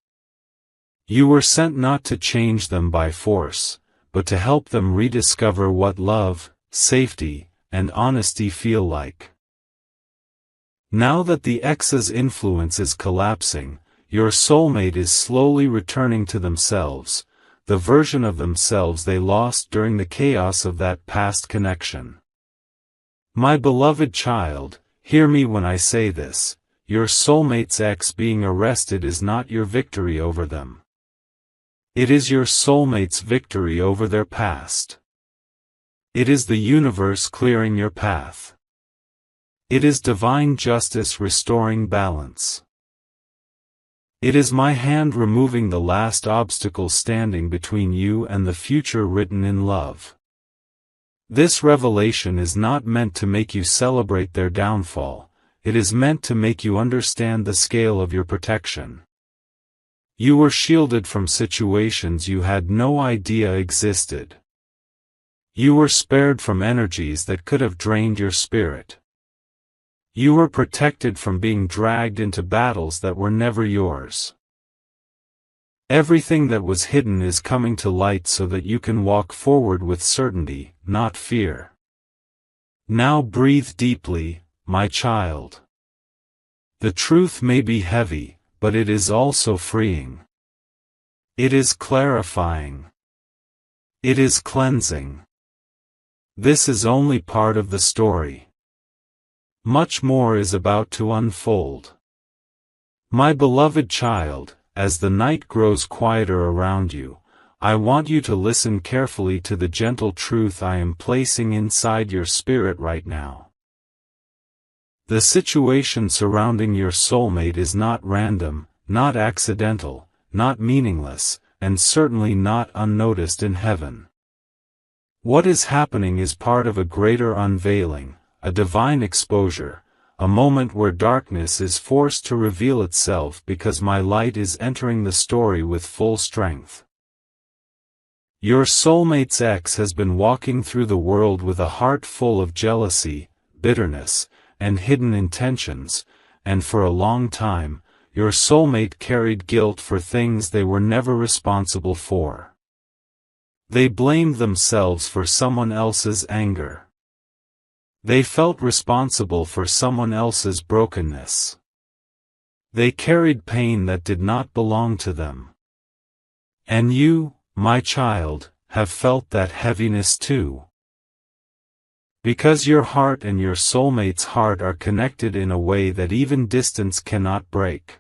You were sent not to change them by force, but to help them rediscover what love, safety, and honesty feel like. Now that the ex's influence is collapsing, your soulmate is slowly returning to themselves, the version of themselves they lost during the chaos of that past connection. My beloved child, hear me when I say this, your soulmate's ex being arrested is not your victory over them. It is your soulmate's victory over their past. It is the universe clearing your path. It is divine justice restoring balance. It is my hand removing the last obstacle standing between you and the future written in love. This revelation is not meant to make you celebrate their downfall, it is meant to make you understand the scale of your protection. You were shielded from situations you had no idea existed. You were spared from energies that could have drained your spirit. You were protected from being dragged into battles that were never yours. Everything that was hidden is coming to light so that you can walk forward with certainty, not fear. Now breathe deeply, my child. The truth may be heavy, but it is also freeing. It is clarifying. It is cleansing. This is only part of the story. Much more is about to unfold. My beloved child, as the night grows quieter around you, I want you to listen carefully to the gentle truth I am placing inside your spirit right now. The situation surrounding your soulmate is not random, not accidental, not meaningless, and certainly not unnoticed in heaven. What is happening is part of a greater unveiling, a divine exposure, a moment where darkness is forced to reveal itself because my light is entering the story with full strength. Your soulmate's ex has been walking through the world with a heart full of jealousy, bitterness, and hidden intentions, and for a long time, your soulmate carried guilt for things they were never responsible for. They blamed themselves for someone else's anger. They felt responsible for someone else's brokenness. They carried pain that did not belong to them. And you, my child, have felt that heaviness too. Because your heart and your soulmate's heart are connected in a way that even distance cannot break.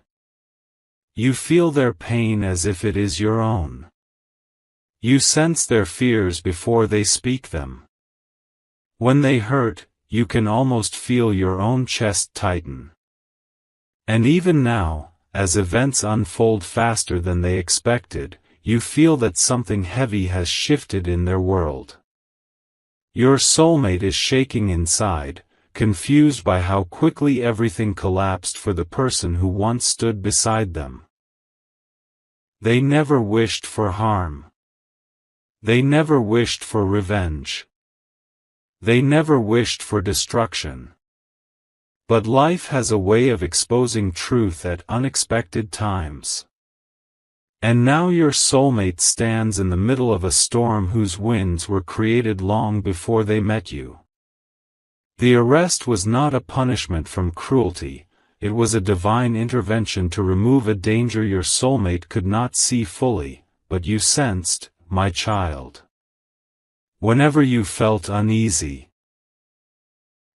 You feel their pain as if it is your own. You sense their fears before they speak them. When they hurt, you can almost feel your own chest tighten. And even now, as events unfold faster than they expected, you feel that something heavy has shifted in their world. Your soulmate is shaking inside, confused by how quickly everything collapsed for the person who once stood beside them. They never wished for harm. They never wished for revenge. They never wished for destruction. But life has a way of exposing truth at unexpected times. And now your soulmate stands in the middle of a storm whose winds were created long before they met you. The arrest was not a punishment from cruelty, it was a divine intervention to remove a danger your soulmate could not see fully, but you sensed, my child. Whenever you felt uneasy,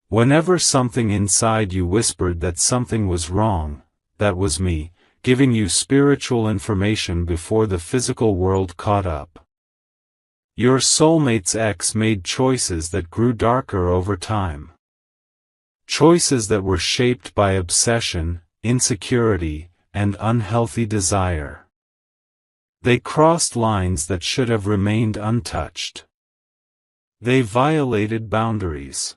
whenever something inside you whispered that something was wrong, that was me, giving you spiritual information before the physical world caught up. Your soulmate's ex made choices that grew darker over time. Choices that were shaped by obsession, insecurity, and unhealthy desire. They crossed lines that should have remained untouched. They violated boundaries.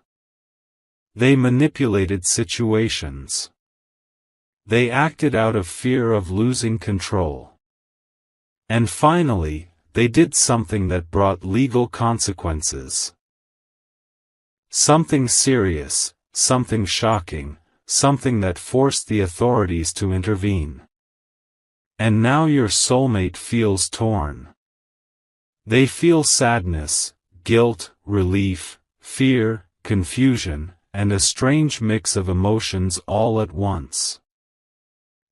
They manipulated situations. They acted out of fear of losing control. And finally, they did something that brought legal consequences. Something serious, something shocking, something that forced the authorities to intervene. And now your soulmate feels torn. They feel sadness, guilt, relief, fear, confusion, and a strange mix of emotions all at once.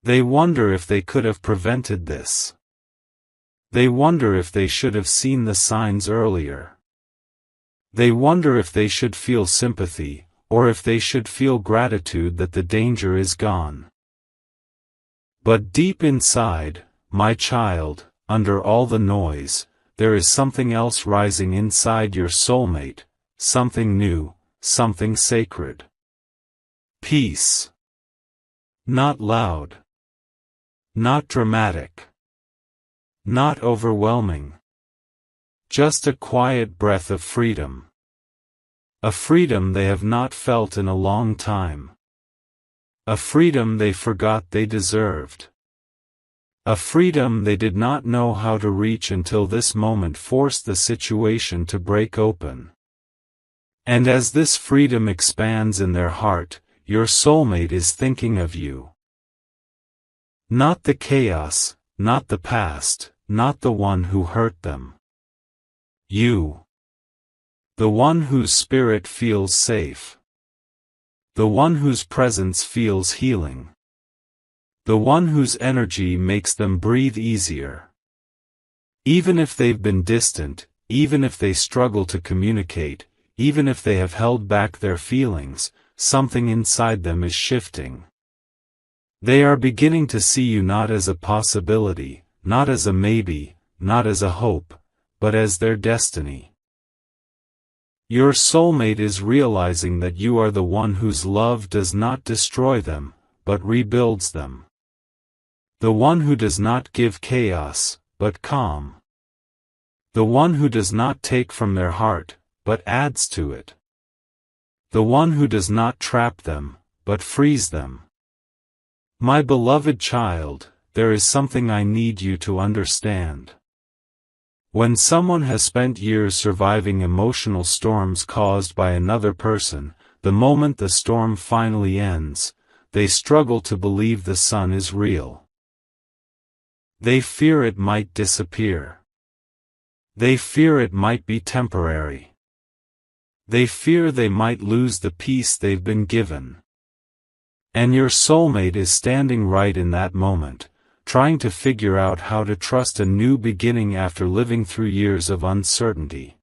They wonder if they could have prevented this. They wonder if they should have seen the signs earlier. They wonder if they should feel sympathy, or if they should feel gratitude that the danger is gone. But deep inside, my child, under all the noise, there is something else rising inside your soulmate, something new, something sacred. Peace. Not loud. Not dramatic. Not overwhelming. Just a quiet breath of freedom. A freedom they have not felt in a long time. A freedom they forgot they deserved. A freedom they did not know how to reach until this moment forced the situation to break open. And as this freedom expands in their heart, your soulmate is thinking of you. Not the chaos, not the past, not the one who hurt them. You. The one whose spirit feels safe. The one whose presence feels healing. The one whose energy makes them breathe easier. Even if they've been distant, even if they struggle to communicate, even if they have held back their feelings, something inside them is shifting. They are beginning to see you not as a possibility, not as a maybe, not as a hope, but as their destiny. Your soulmate is realizing that you are the one whose love does not destroy them, but rebuilds them. The one who does not give chaos, but calm. The one who does not take from their heart, but adds to it. The one who does not trap them, but frees them. My beloved child, there is something I need you to understand. When someone has spent years surviving emotional storms caused by another person, the moment the storm finally ends, they struggle to believe the sun is real. They fear it might disappear. They fear it might be temporary. They fear they might lose the peace they've been given. And your soulmate is standing right in that moment, trying to figure out how to trust a new beginning after living through years of uncertainty.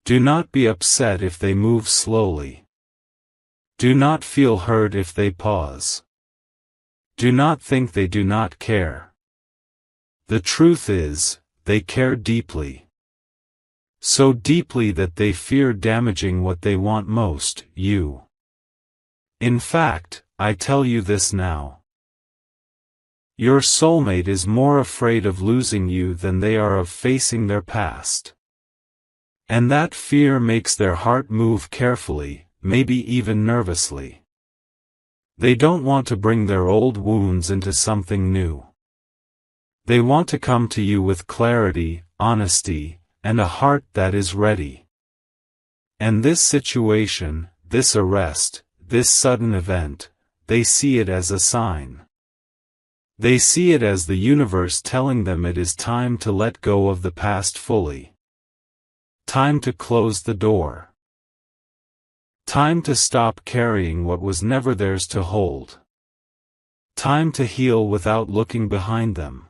Do not be upset if they move slowly. Do not feel hurt if they pause. Do not think they do not care. The truth is, they care deeply. So deeply that they fear damaging what they want most, you. In fact, I tell you this now. Your soulmate is more afraid of losing you than they are of facing their past. And that fear makes their heart move carefully, maybe even nervously. They don't want to bring their old wounds into something new. They want to come to you with clarity, honesty, and a heart that is ready. And this situation, this arrest, this sudden event, they see it as a sign. They see it as the universe telling them it is time to let go of the past fully. Time to close the door. Time to stop carrying what was never theirs to hold. Time to heal without looking behind them.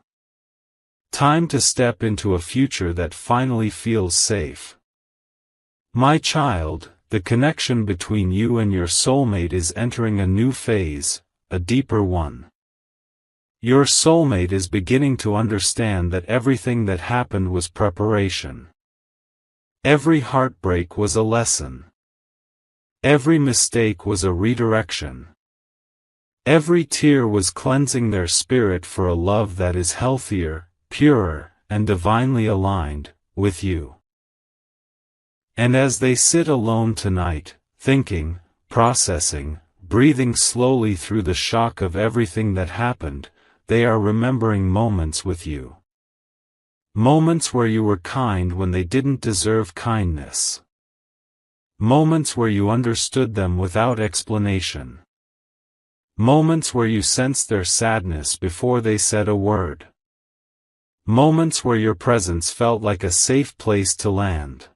Time to step into a future that finally feels safe. My child, the connection between you and your soulmate is entering a new phase, a deeper one. Your soulmate is beginning to understand that everything that happened was preparation. Every heartbreak was a lesson. Every mistake was a redirection. Every tear was cleansing their spirit for a love that is healthier, purer, and divinely aligned with you. And as they sit alone tonight, thinking, processing, breathing slowly through the shock of everything that happened, they are remembering moments with you. Moments where you were kind when they didn't deserve kindness. Moments where you understood them without explanation. Moments where you sensed their sadness before they said a word. Moments where your presence felt like a safe place to land.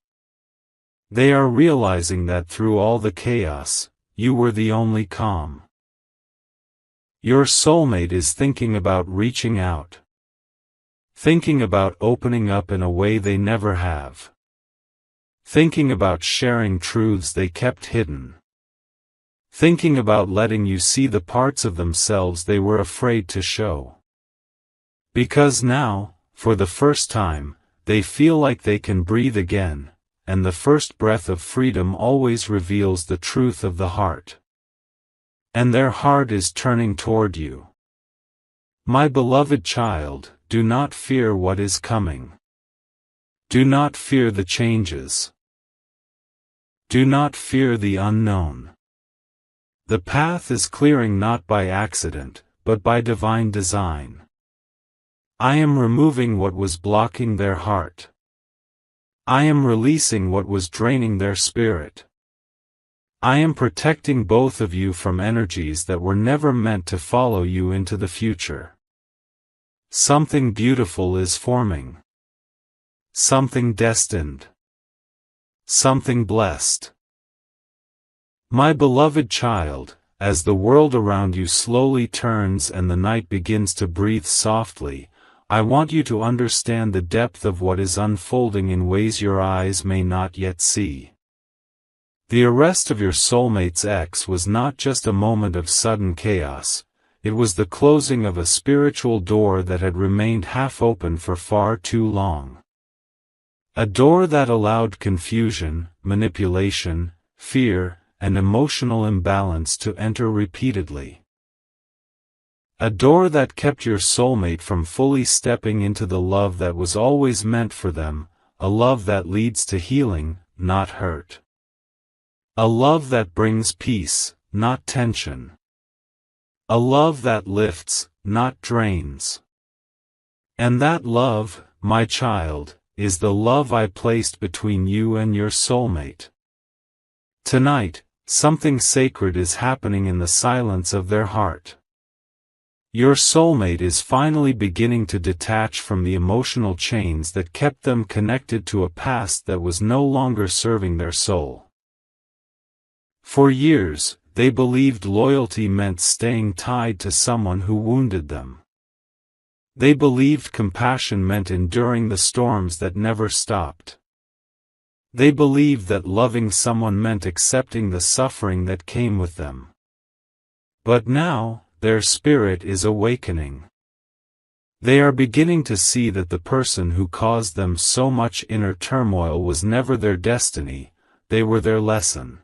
They are realizing that through all the chaos, you were the only calm. Your soulmate is thinking about reaching out. Thinking about opening up in a way they never have. Thinking about sharing truths they kept hidden. Thinking about letting you see the parts of themselves they were afraid to show. Because now, for the first time, they feel like they can breathe again, and the first breath of freedom always reveals the truth of the heart. And their heart is turning toward you. My beloved child, do not fear what is coming. Do not fear the changes. Do not fear the unknown. The path is clearing not by accident, but by divine design. I am removing what was blocking their heart. I am releasing what was draining their spirit. I am protecting both of you from energies that were never meant to follow you into the future. Something beautiful is forming. Something destined. Something blessed. My beloved child, as the world around you slowly turns and the night begins to breathe softly, I want you to understand the depth of what is unfolding in ways your eyes may not yet see. The arrest of your soulmate's ex was not just a moment of sudden chaos, it was the closing of a spiritual door that had remained half open for far too long. A door that allowed confusion, manipulation, fear, and emotional imbalance to enter repeatedly. A door that kept your soulmate from fully stepping into the love that was always meant for them, a love that leads to healing, not hurt. A love that brings peace, not tension. A love that lifts, not drains. And that love, my child, is the love I placed between you and your soulmate. Tonight, something sacred is happening in the silence of their heart. Your soulmate is finally beginning to detach from the emotional chains that kept them connected to a past that was no longer serving their soul. For years, they believed loyalty meant staying tied to someone who wounded them. They believed compassion meant enduring the storms that never stopped. They believed that loving someone meant accepting the suffering that came with them. But now, their spirit is awakening. They are beginning to see that the person who caused them so much inner turmoil was never their destiny, they were their lesson.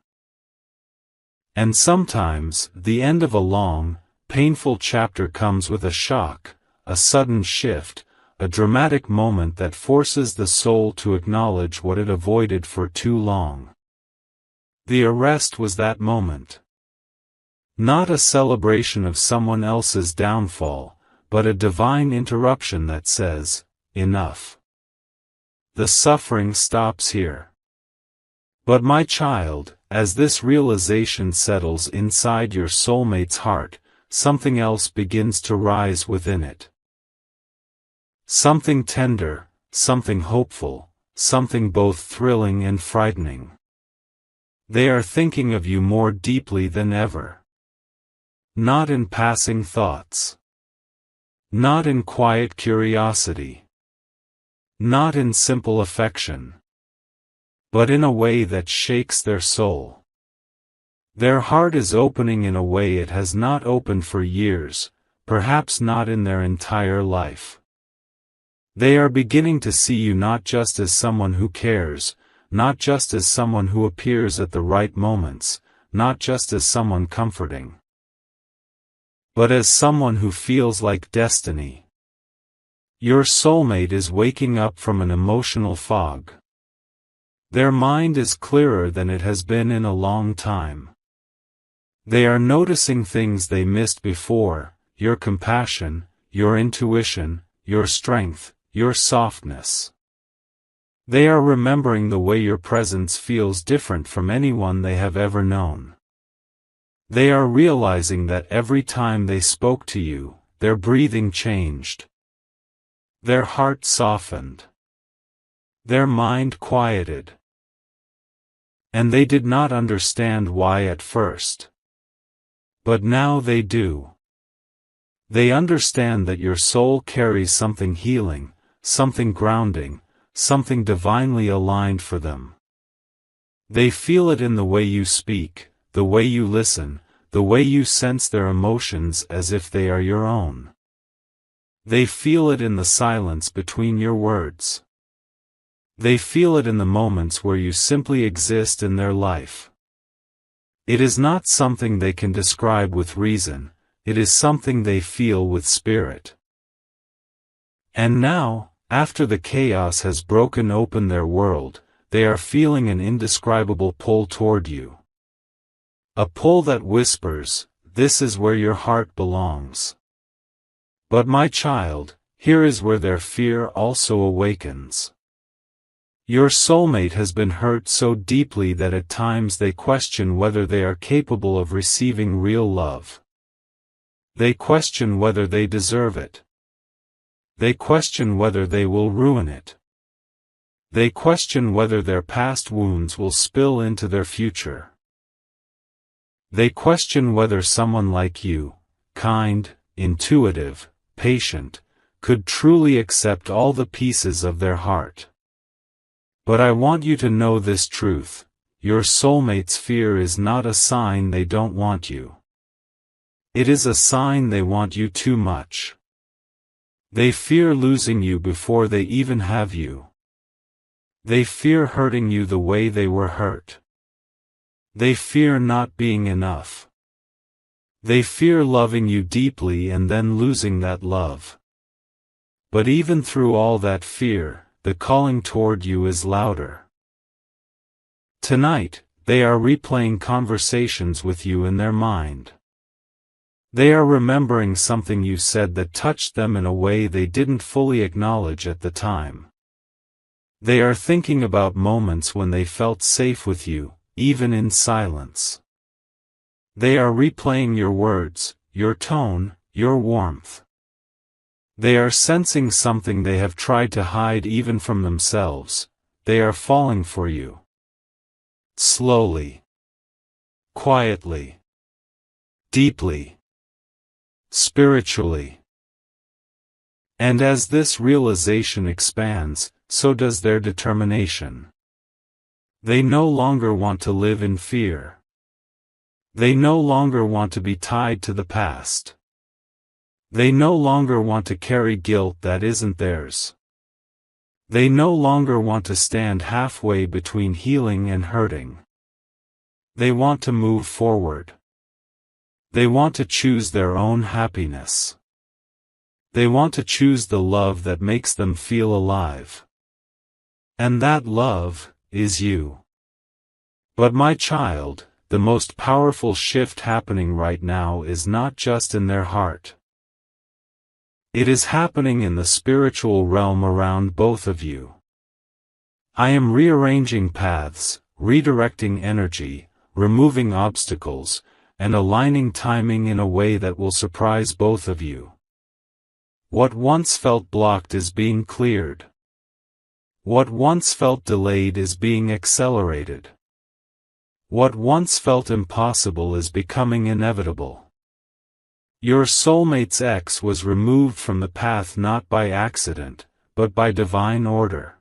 And sometimes, the end of a long, painful chapter comes with a shock, a sudden shift, a dramatic moment that forces the soul to acknowledge what it avoided for too long. The arrest was that moment. Not a celebration of someone else's downfall, but a divine interruption that says, enough. The suffering stops here. But my child, as this realization settles inside your soulmate's heart, something else begins to rise within it. Something tender, something hopeful, something both thrilling and frightening. They are thinking of you more deeply than ever. Not in passing thoughts. Not in quiet curiosity. Not in simple affection. But in a way that shakes their soul. Their heart is opening in a way it has not opened for years, perhaps not in their entire life. They are beginning to see you not just as someone who cares, not just as someone who appears at the right moments, not just as someone comforting, but as someone who feels like destiny. Your soulmate is waking up from an emotional fog. Their mind is clearer than it has been in a long time. They are noticing things they missed before, your compassion, your intuition, your strength, your softness. They are remembering the way your presence feels different from anyone they have ever known. They are realizing that every time they spoke to you, their breathing changed. Their heart softened. Their mind quieted. And they did not understand why at first. But now they do. They understand that your soul carries something healing, something grounding, something divinely aligned for them. They feel it in the way you speak, the way you listen, the way you sense their emotions as if they are your own. They feel it in the silence between your words. They feel it in the moments where you simply exist in their life. It is not something they can describe with reason, it is something they feel with spirit. And now, after the chaos has broken open their world, they are feeling an indescribable pull toward you. A pull that whispers, "This is where your heart belongs." But my child, here is where their fear also awakens. Your soulmate has been hurt so deeply that at times they question whether they are capable of receiving real love. They question whether they deserve it. They question whether they will ruin it. They question whether their past wounds will spill into their future. They question whether someone like you, kind, intuitive, patient, could truly accept all the pieces of their heart. But I want you to know this truth: your soulmate's fear is not a sign they don't want you. It is a sign they want you too much. They fear losing you before they even have you. They fear hurting you the way they were hurt. They fear not being enough. They fear loving you deeply and then losing that love. But even through all that fear, the calling toward you is louder. Tonight, they are replaying conversations with you in their mind. They are remembering something you said that touched them in a way they didn't fully acknowledge at the time. They are thinking about moments when they felt safe with you, even in silence. They are replaying your words, your tone, your warmth. They are sensing something they have tried to hide even from themselves. They are falling for you. Slowly. Quietly. Deeply. Spiritually. And as this realization expands, so does their determination. They no longer want to live in fear. They no longer want to be tied to the past. They no longer want to carry guilt that isn't theirs. They no longer want to stand halfway between healing and hurting. They want to move forward. They want to choose their own happiness. They want to choose the love that makes them feel alive. And that love is you. But my child, the most powerful shift happening right now is not just in their heart. It is happening in the spiritual realm around both of you. I am rearranging paths, redirecting energy, removing obstacles, and aligning timing in a way that will surprise both of you. What once felt blocked is being cleared. What once felt delayed is being accelerated. What once felt impossible is becoming inevitable. Your soulmate's ex was removed from the path not by accident, but by divine order.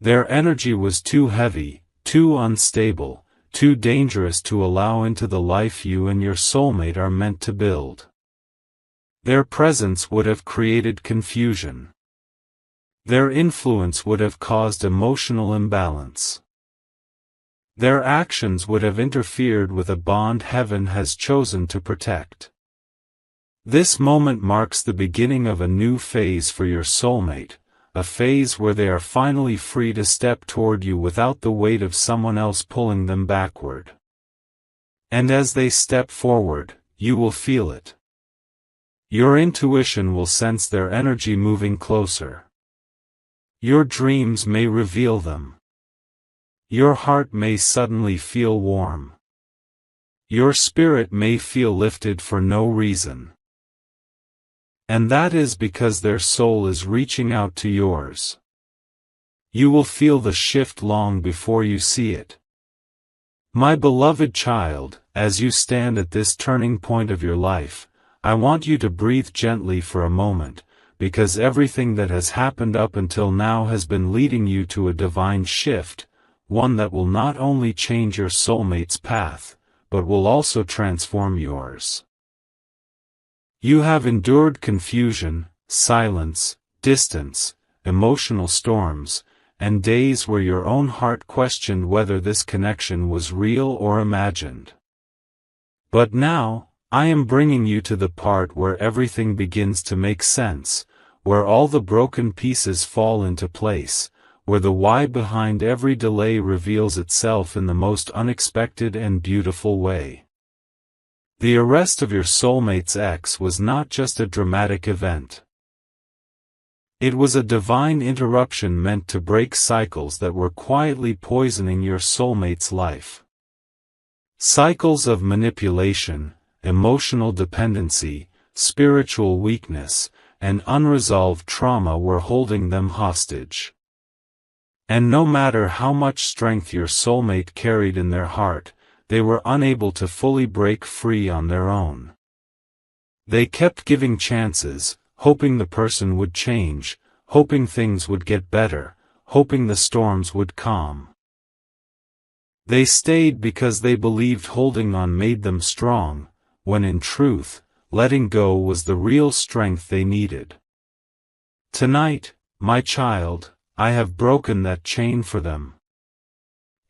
Their energy was too heavy, too unstable, too dangerous to allow into the life you and your soulmate are meant to build. Their presence would have created confusion. Their influence would have caused emotional imbalance. Their actions would have interfered with a bond heaven has chosen to protect. This moment marks the beginning of a new phase for your soulmate, a phase where they are finally free to step toward you without the weight of someone else pulling them backward. And as they step forward, you will feel it. Your intuition will sense their energy moving closer. Your dreams may reveal them. Your heart may suddenly feel warm. Your spirit may feel lifted for no reason. And that is because their soul is reaching out to yours. You will feel the shift long before you see it. My beloved child, as you stand at this turning point of your life, I want you to breathe gently for a moment, because everything that has happened up until now has been leading you to a divine shift, one that will not only change your soulmate's path, but will also transform yours. You have endured confusion, silence, distance, emotional storms, and days where your own heart questioned whether this connection was real or imagined. But now, I am bringing you to the part where everything begins to make sense, where all the broken pieces fall into place, where the why behind every delay reveals itself in the most unexpected and beautiful way. The arrest of your soulmate's ex was not just a dramatic event. It was a divine interruption meant to break cycles that were quietly poisoning your soulmate's life. Cycles of manipulation, emotional dependency, spiritual weakness, and unresolved trauma were holding them hostage. And no matter how much strength your soulmate carried in their heart, they were unable to fully break free on their own. They kept giving chances, hoping the person would change, hoping things would get better, hoping the storms would calm. They stayed because they believed holding on made them strong, when in truth, letting go was the real strength they needed. Tonight, my child, I have broken that chain for them.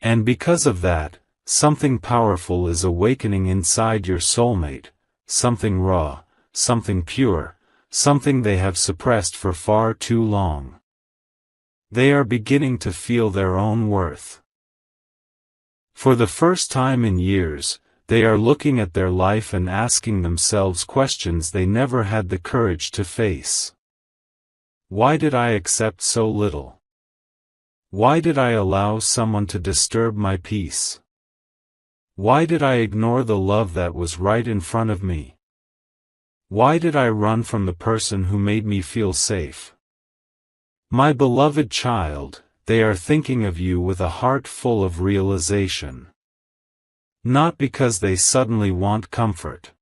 And because of that, something powerful is awakening inside your soulmate, something raw, something pure, something they have suppressed for far too long. They are beginning to feel their own worth. For the first time in years, they are looking at their life and asking themselves questions they never had the courage to face. Why did I accept so little? Why did I allow someone to disturb my peace? Why did I ignore the love that was right in front of me? Why did I run from the person who made me feel safe? My beloved child, they are thinking of you with a heart full of realization. Not because they suddenly want comfort.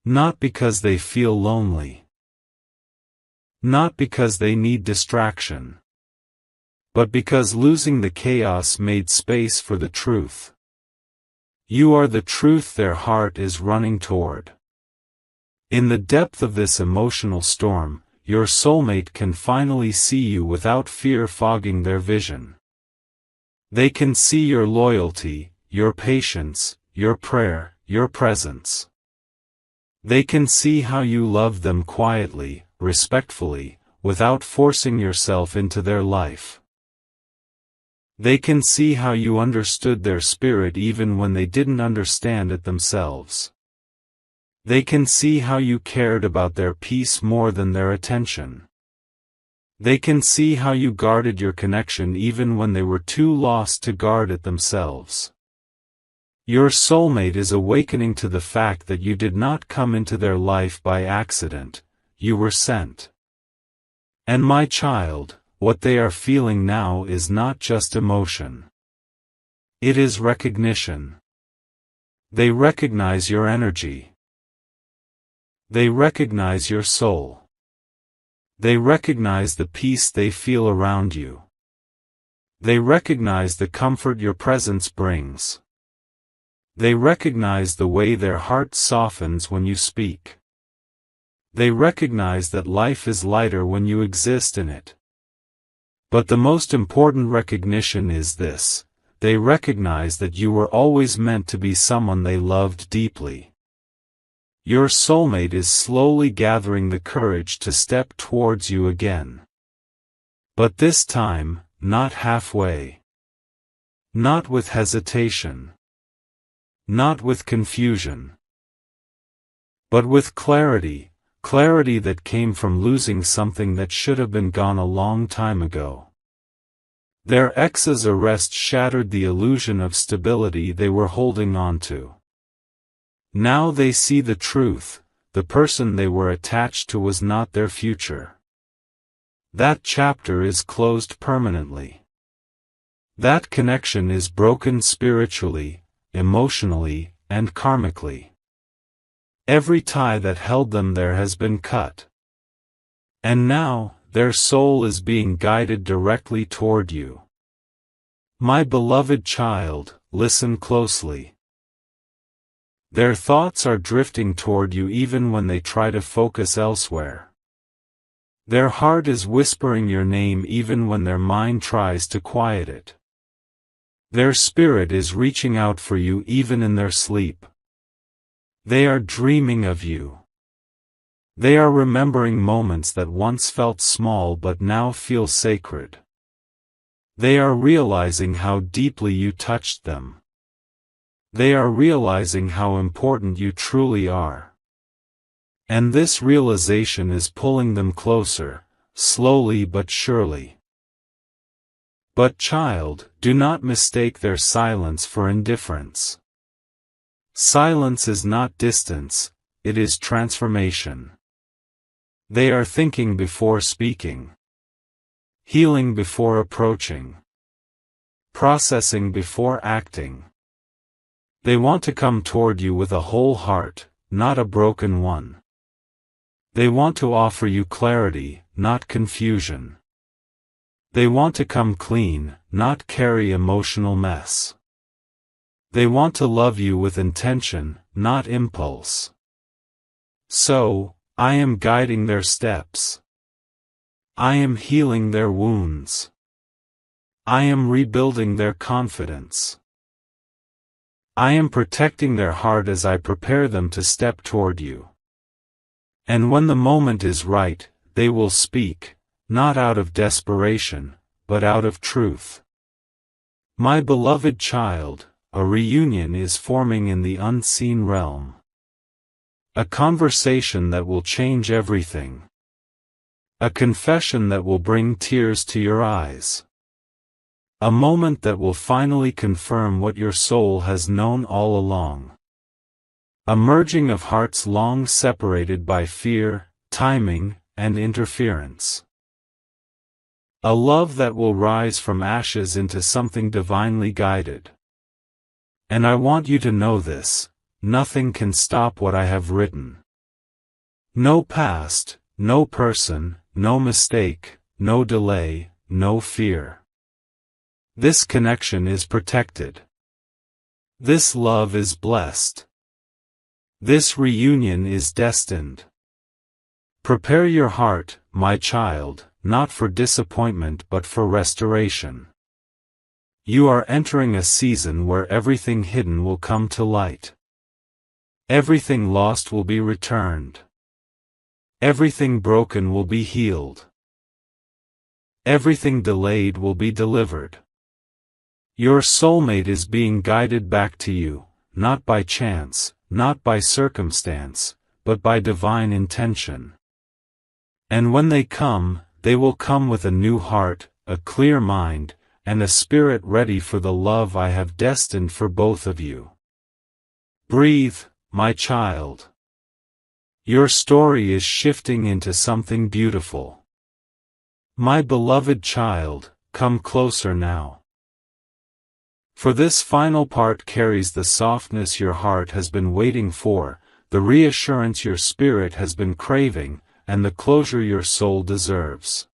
Not because they feel lonely. Not because they need distraction. But because losing the chaos made space for the truth. You are the truth their heart is running toward. In the depth of this emotional storm, your soulmate can finally see you without fear fogging their vision. They can see your loyalty, your patience, your prayer, your presence. They can see how you love them quietly, respectfully, without forcing yourself into their life. They can see how you understood their spirit even when they didn't understand it themselves. They can see how you cared about their peace more than their attention. They can see how you guarded your connection even when they were too lost to guard it themselves. Your soulmate is awakening to the fact that you did not come into their life by accident, you were sent. And my child, what they are feeling now is not just emotion. It is recognition. They recognize your energy. They recognize your soul. They recognize the peace they feel around you. They recognize the comfort your presence brings. They recognize the way their heart softens when you speak. They recognize that life is lighter when you exist in it. But the most important recognition is this: they recognize that you were always meant to be someone they loved deeply. Your soulmate is slowly gathering the courage to step towards you again. But this time, not halfway. Not with hesitation. Not with confusion. But with clarity, clarity that came from losing something that should have been gone a long time ago. Their ex's arrest shattered the illusion of stability they were holding on to. Now they see the truth: the person they were attached to was not their future. That chapter is closed permanently. That connection is broken spiritually, emotionally, and karmically. Every tie that held them there has been cut. And now, their soul is being guided directly toward you. My beloved child, listen closely. Their thoughts are drifting toward you even when they try to focus elsewhere. Their heart is whispering your name even when their mind tries to quiet it. Their spirit is reaching out for you even in their sleep. They are dreaming of you. They are remembering moments that once felt small but now feel sacred. They are realizing how deeply you touched them. They are realizing how important you truly are. And this realization is pulling them closer, slowly but surely. But child, do not mistake their silence for indifference. Silence is not distance, it is transformation. They are thinking before speaking, healing before approaching, processing before acting. They want to come toward you with a whole heart, not a broken one. They want to offer you clarity, not confusion. They want to come clean, not carry emotional mess. They want to love you with intention, not impulse. So, I am guiding their steps. I am healing their wounds. I am rebuilding their confidence. I am protecting their heart as I prepare them to step toward you. And when the moment is right, they will speak, not out of desperation, but out of truth. My beloved child, a reunion is forming in the unseen realm. A conversation that will change everything. A confession that will bring tears to your eyes. A moment that will finally confirm what your soul has known all along. A merging of hearts long separated by fear, timing, and interference. A love that will rise from ashes into something divinely guided. And I want you to know this. Nothing can stop what I have written. No past, no person, no mistake, no delay, no fear. This connection is protected. This love is blessed. This reunion is destined. Prepare your heart, my child, not for disappointment but for restoration. You are entering a season where everything hidden will come to light. Everything lost will be returned. Everything broken will be healed. Everything delayed will be delivered. Your soulmate is being guided back to you, not by chance, not by circumstance, but by divine intention. And when they will come with a new heart, a clear mind, and a spirit ready for the love I have destined for both of you. Breathe, my child. Your story is shifting into something beautiful. My beloved child, come closer now. For this final part carries the softness your heart has been waiting for, the reassurance your spirit has been craving, and the closure your soul deserves.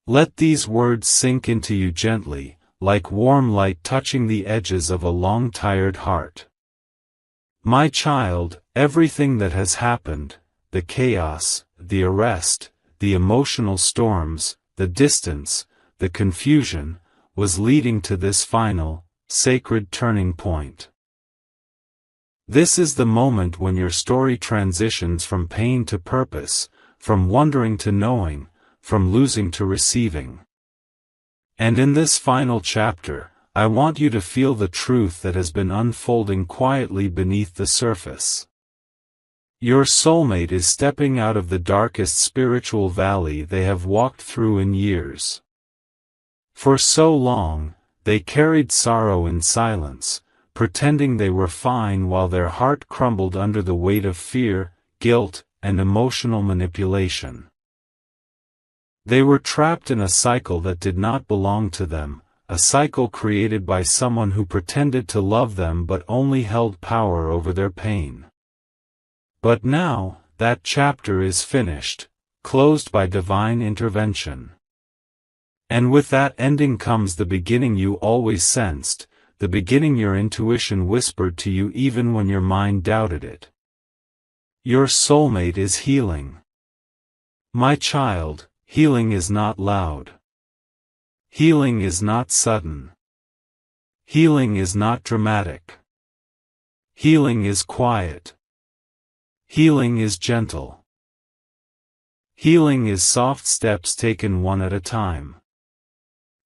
Let these words sink into you gently, like warm light touching the edges of a long-tired heart. My child, everything that has happened, the chaos, the arrest, the emotional storms, the distance, the confusion, was leading to this final, sacred turning point. This is the moment when your story transitions from pain to purpose, from wondering to knowing, from losing to receiving. And in this final chapter, I want you to feel the truth that has been unfolding quietly beneath the surface. Your soulmate is stepping out of the darkest spiritual valley they have walked through in years. For so long, they carried sorrow in silence, pretending they were fine while their heart crumbled under the weight of fear, guilt, and emotional manipulation. They were trapped in a cycle that did not belong to them, a cycle created by someone who pretended to love them but only held power over their pain. But now, that chapter is finished, closed by divine intervention. And with that ending comes the beginning you always sensed, the beginning your intuition whispered to you even when your mind doubted it. Your soulmate is healing. My child, healing is not loud. Healing is not sudden. Healing is not dramatic. Healing is quiet. Healing is gentle. Healing is soft steps taken one at a time.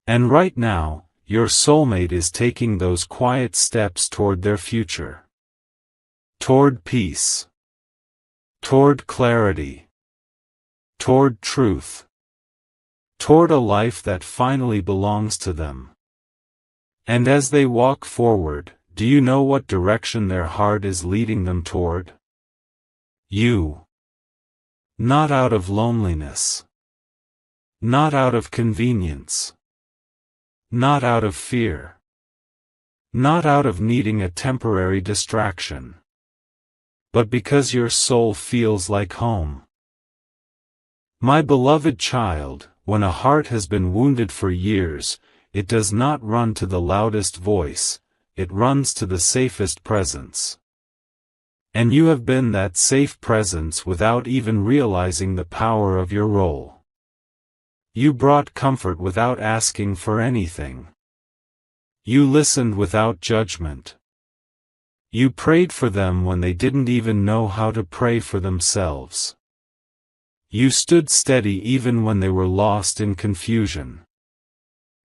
And right now, your soulmate is taking those quiet steps toward their future. Toward peace. Toward clarity. Toward truth. Toward a life that finally belongs to them. And as they walk forward, do you know what direction their heart is leading them toward? You. Not out of loneliness. Not out of convenience. Not out of fear. Not out of needing a temporary distraction. But because your soul feels like home. My beloved child, when a heart has been wounded for years, it does not run to the loudest voice, it runs to the safest presence. And you have been that safe presence without even realizing the power of your role. You brought comfort without asking for anything. You listened without judgment. You prayed for them when they didn't even know how to pray for themselves. You stood steady even when they were lost in confusion.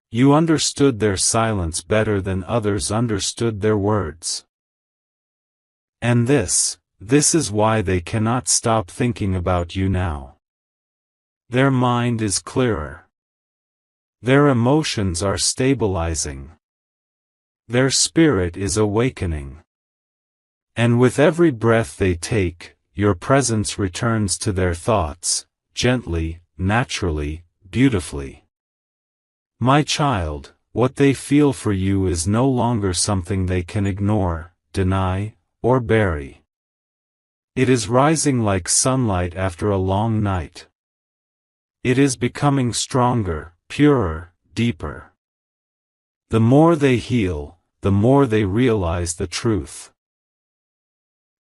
You understood their silence better than others understood their words. And this is why they cannot stop thinking about you now. Their mind is clearer. Their emotions are stabilizing. Their spirit is awakening. And with every breath they take, your presence returns to their thoughts, gently, naturally, beautifully. My child, what they feel for you is no longer something they can ignore, deny, or bury. It is rising like sunlight after a long night. It is becoming stronger, purer, deeper. The more they heal, the more they realize the truth.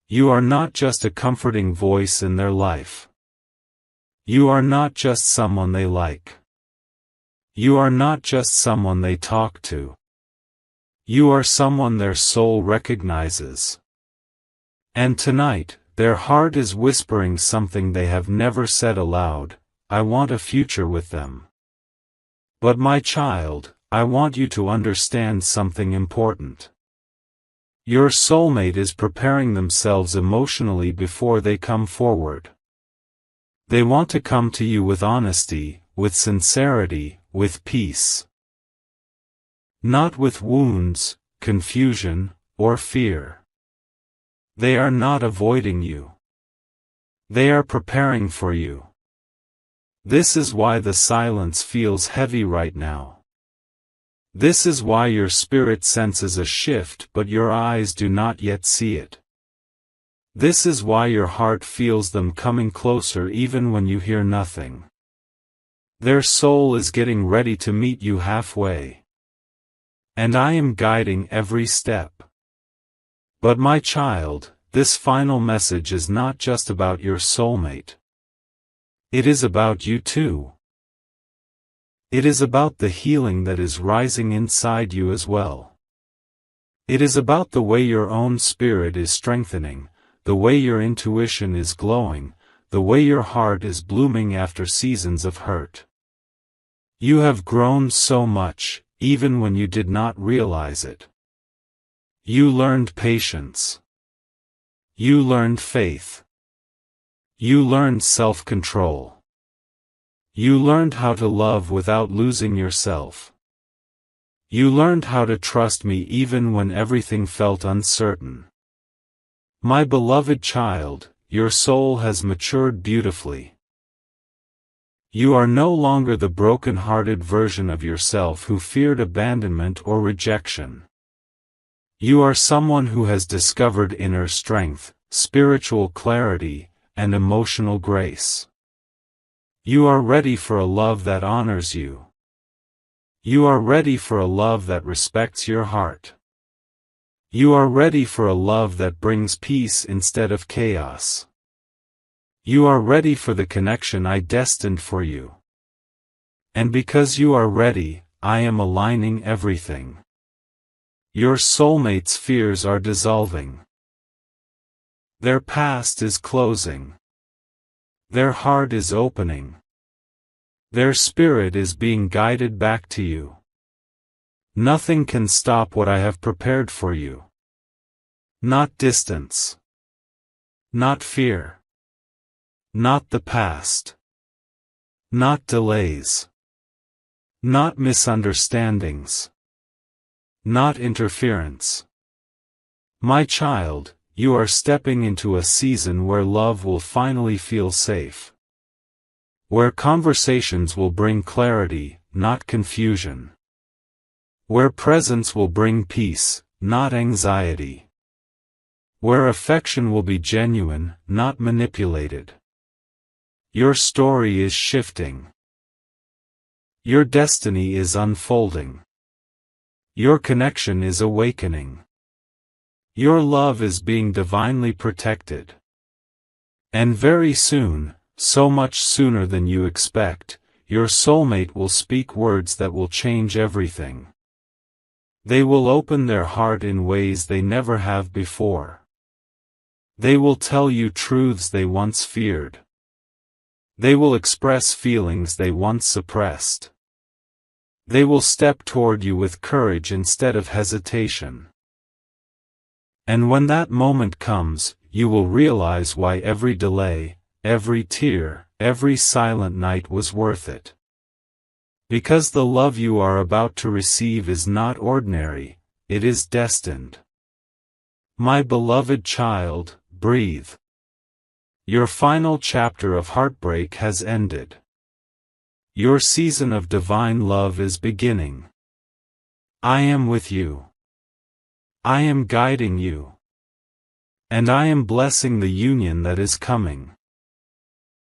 You are not just a comforting voice in their life. You are not just someone they like. You are not just someone they talk to. You are someone their soul recognizes. And tonight, their heart is whispering something they have never said aloud: I want a future with them. But my child, I want you to understand something important. Your soulmate is preparing themselves emotionally before they come forward. They want to come to you with honesty, with sincerity, with peace. Not with wounds, confusion, or fear. They are not avoiding you. They are preparing for you. This is why the silence feels heavy right now. This is why your spirit senses a shift but your eyes do not yet see it. This is why your heart feels them coming closer even when you hear nothing. Their soul is getting ready to meet you halfway. And I am guiding every step. But my child, this final message is not just about your soulmate. It is about you too. It is about the healing that is rising inside you as well. It is about the way your own spirit is strengthening, the way your intuition is glowing, the way your heart is blooming after seasons of hurt. You have grown so much, even when you did not realize it. You learned patience. You learned faith. You learned self-control. You learned how to love without losing yourself. You learned how to trust me even when everything felt uncertain. My beloved child, your soul has matured beautifully. You are no longer the broken-hearted version of yourself who feared abandonment or rejection. You are someone who has discovered inner strength, spiritual clarity, and emotional grace. You are ready for a love that honors you. You are ready for a love that respects your heart. You are ready for a love that brings peace instead of chaos. You are ready for the connection I destined for you. And because you are ready, I am aligning everything. Your soulmate's fears are dissolving. Their past is closing. Their heart is opening. Their spirit is being guided back to you. Nothing can stop what I have prepared for you. Not distance. Not fear. Not the past. Not delays. Not misunderstandings. Not interference. My child, you are stepping into a season where love will finally feel safe. Where conversations will bring clarity, not confusion. Where presence will bring peace, not anxiety. Where affection will be genuine, not manipulated. Your story is shifting. Your destiny is unfolding. Your connection is awakening. Your love is being divinely protected. And very soon, so much sooner than you expect, your soulmate will speak words that will change everything. They will open their heart in ways they never have before. They will tell you truths they once feared. They will express feelings they once suppressed. They will step toward you with courage instead of hesitation. And when that moment comes, you will realize why every delay, every tear, every silent night was worth it. Because the love you are about to receive is not ordinary, it is destined. My beloved child, breathe. Your final chapter of heartbreak has ended. Your season of divine love is beginning. I am with you. I am guiding you. And I am blessing the union that is coming.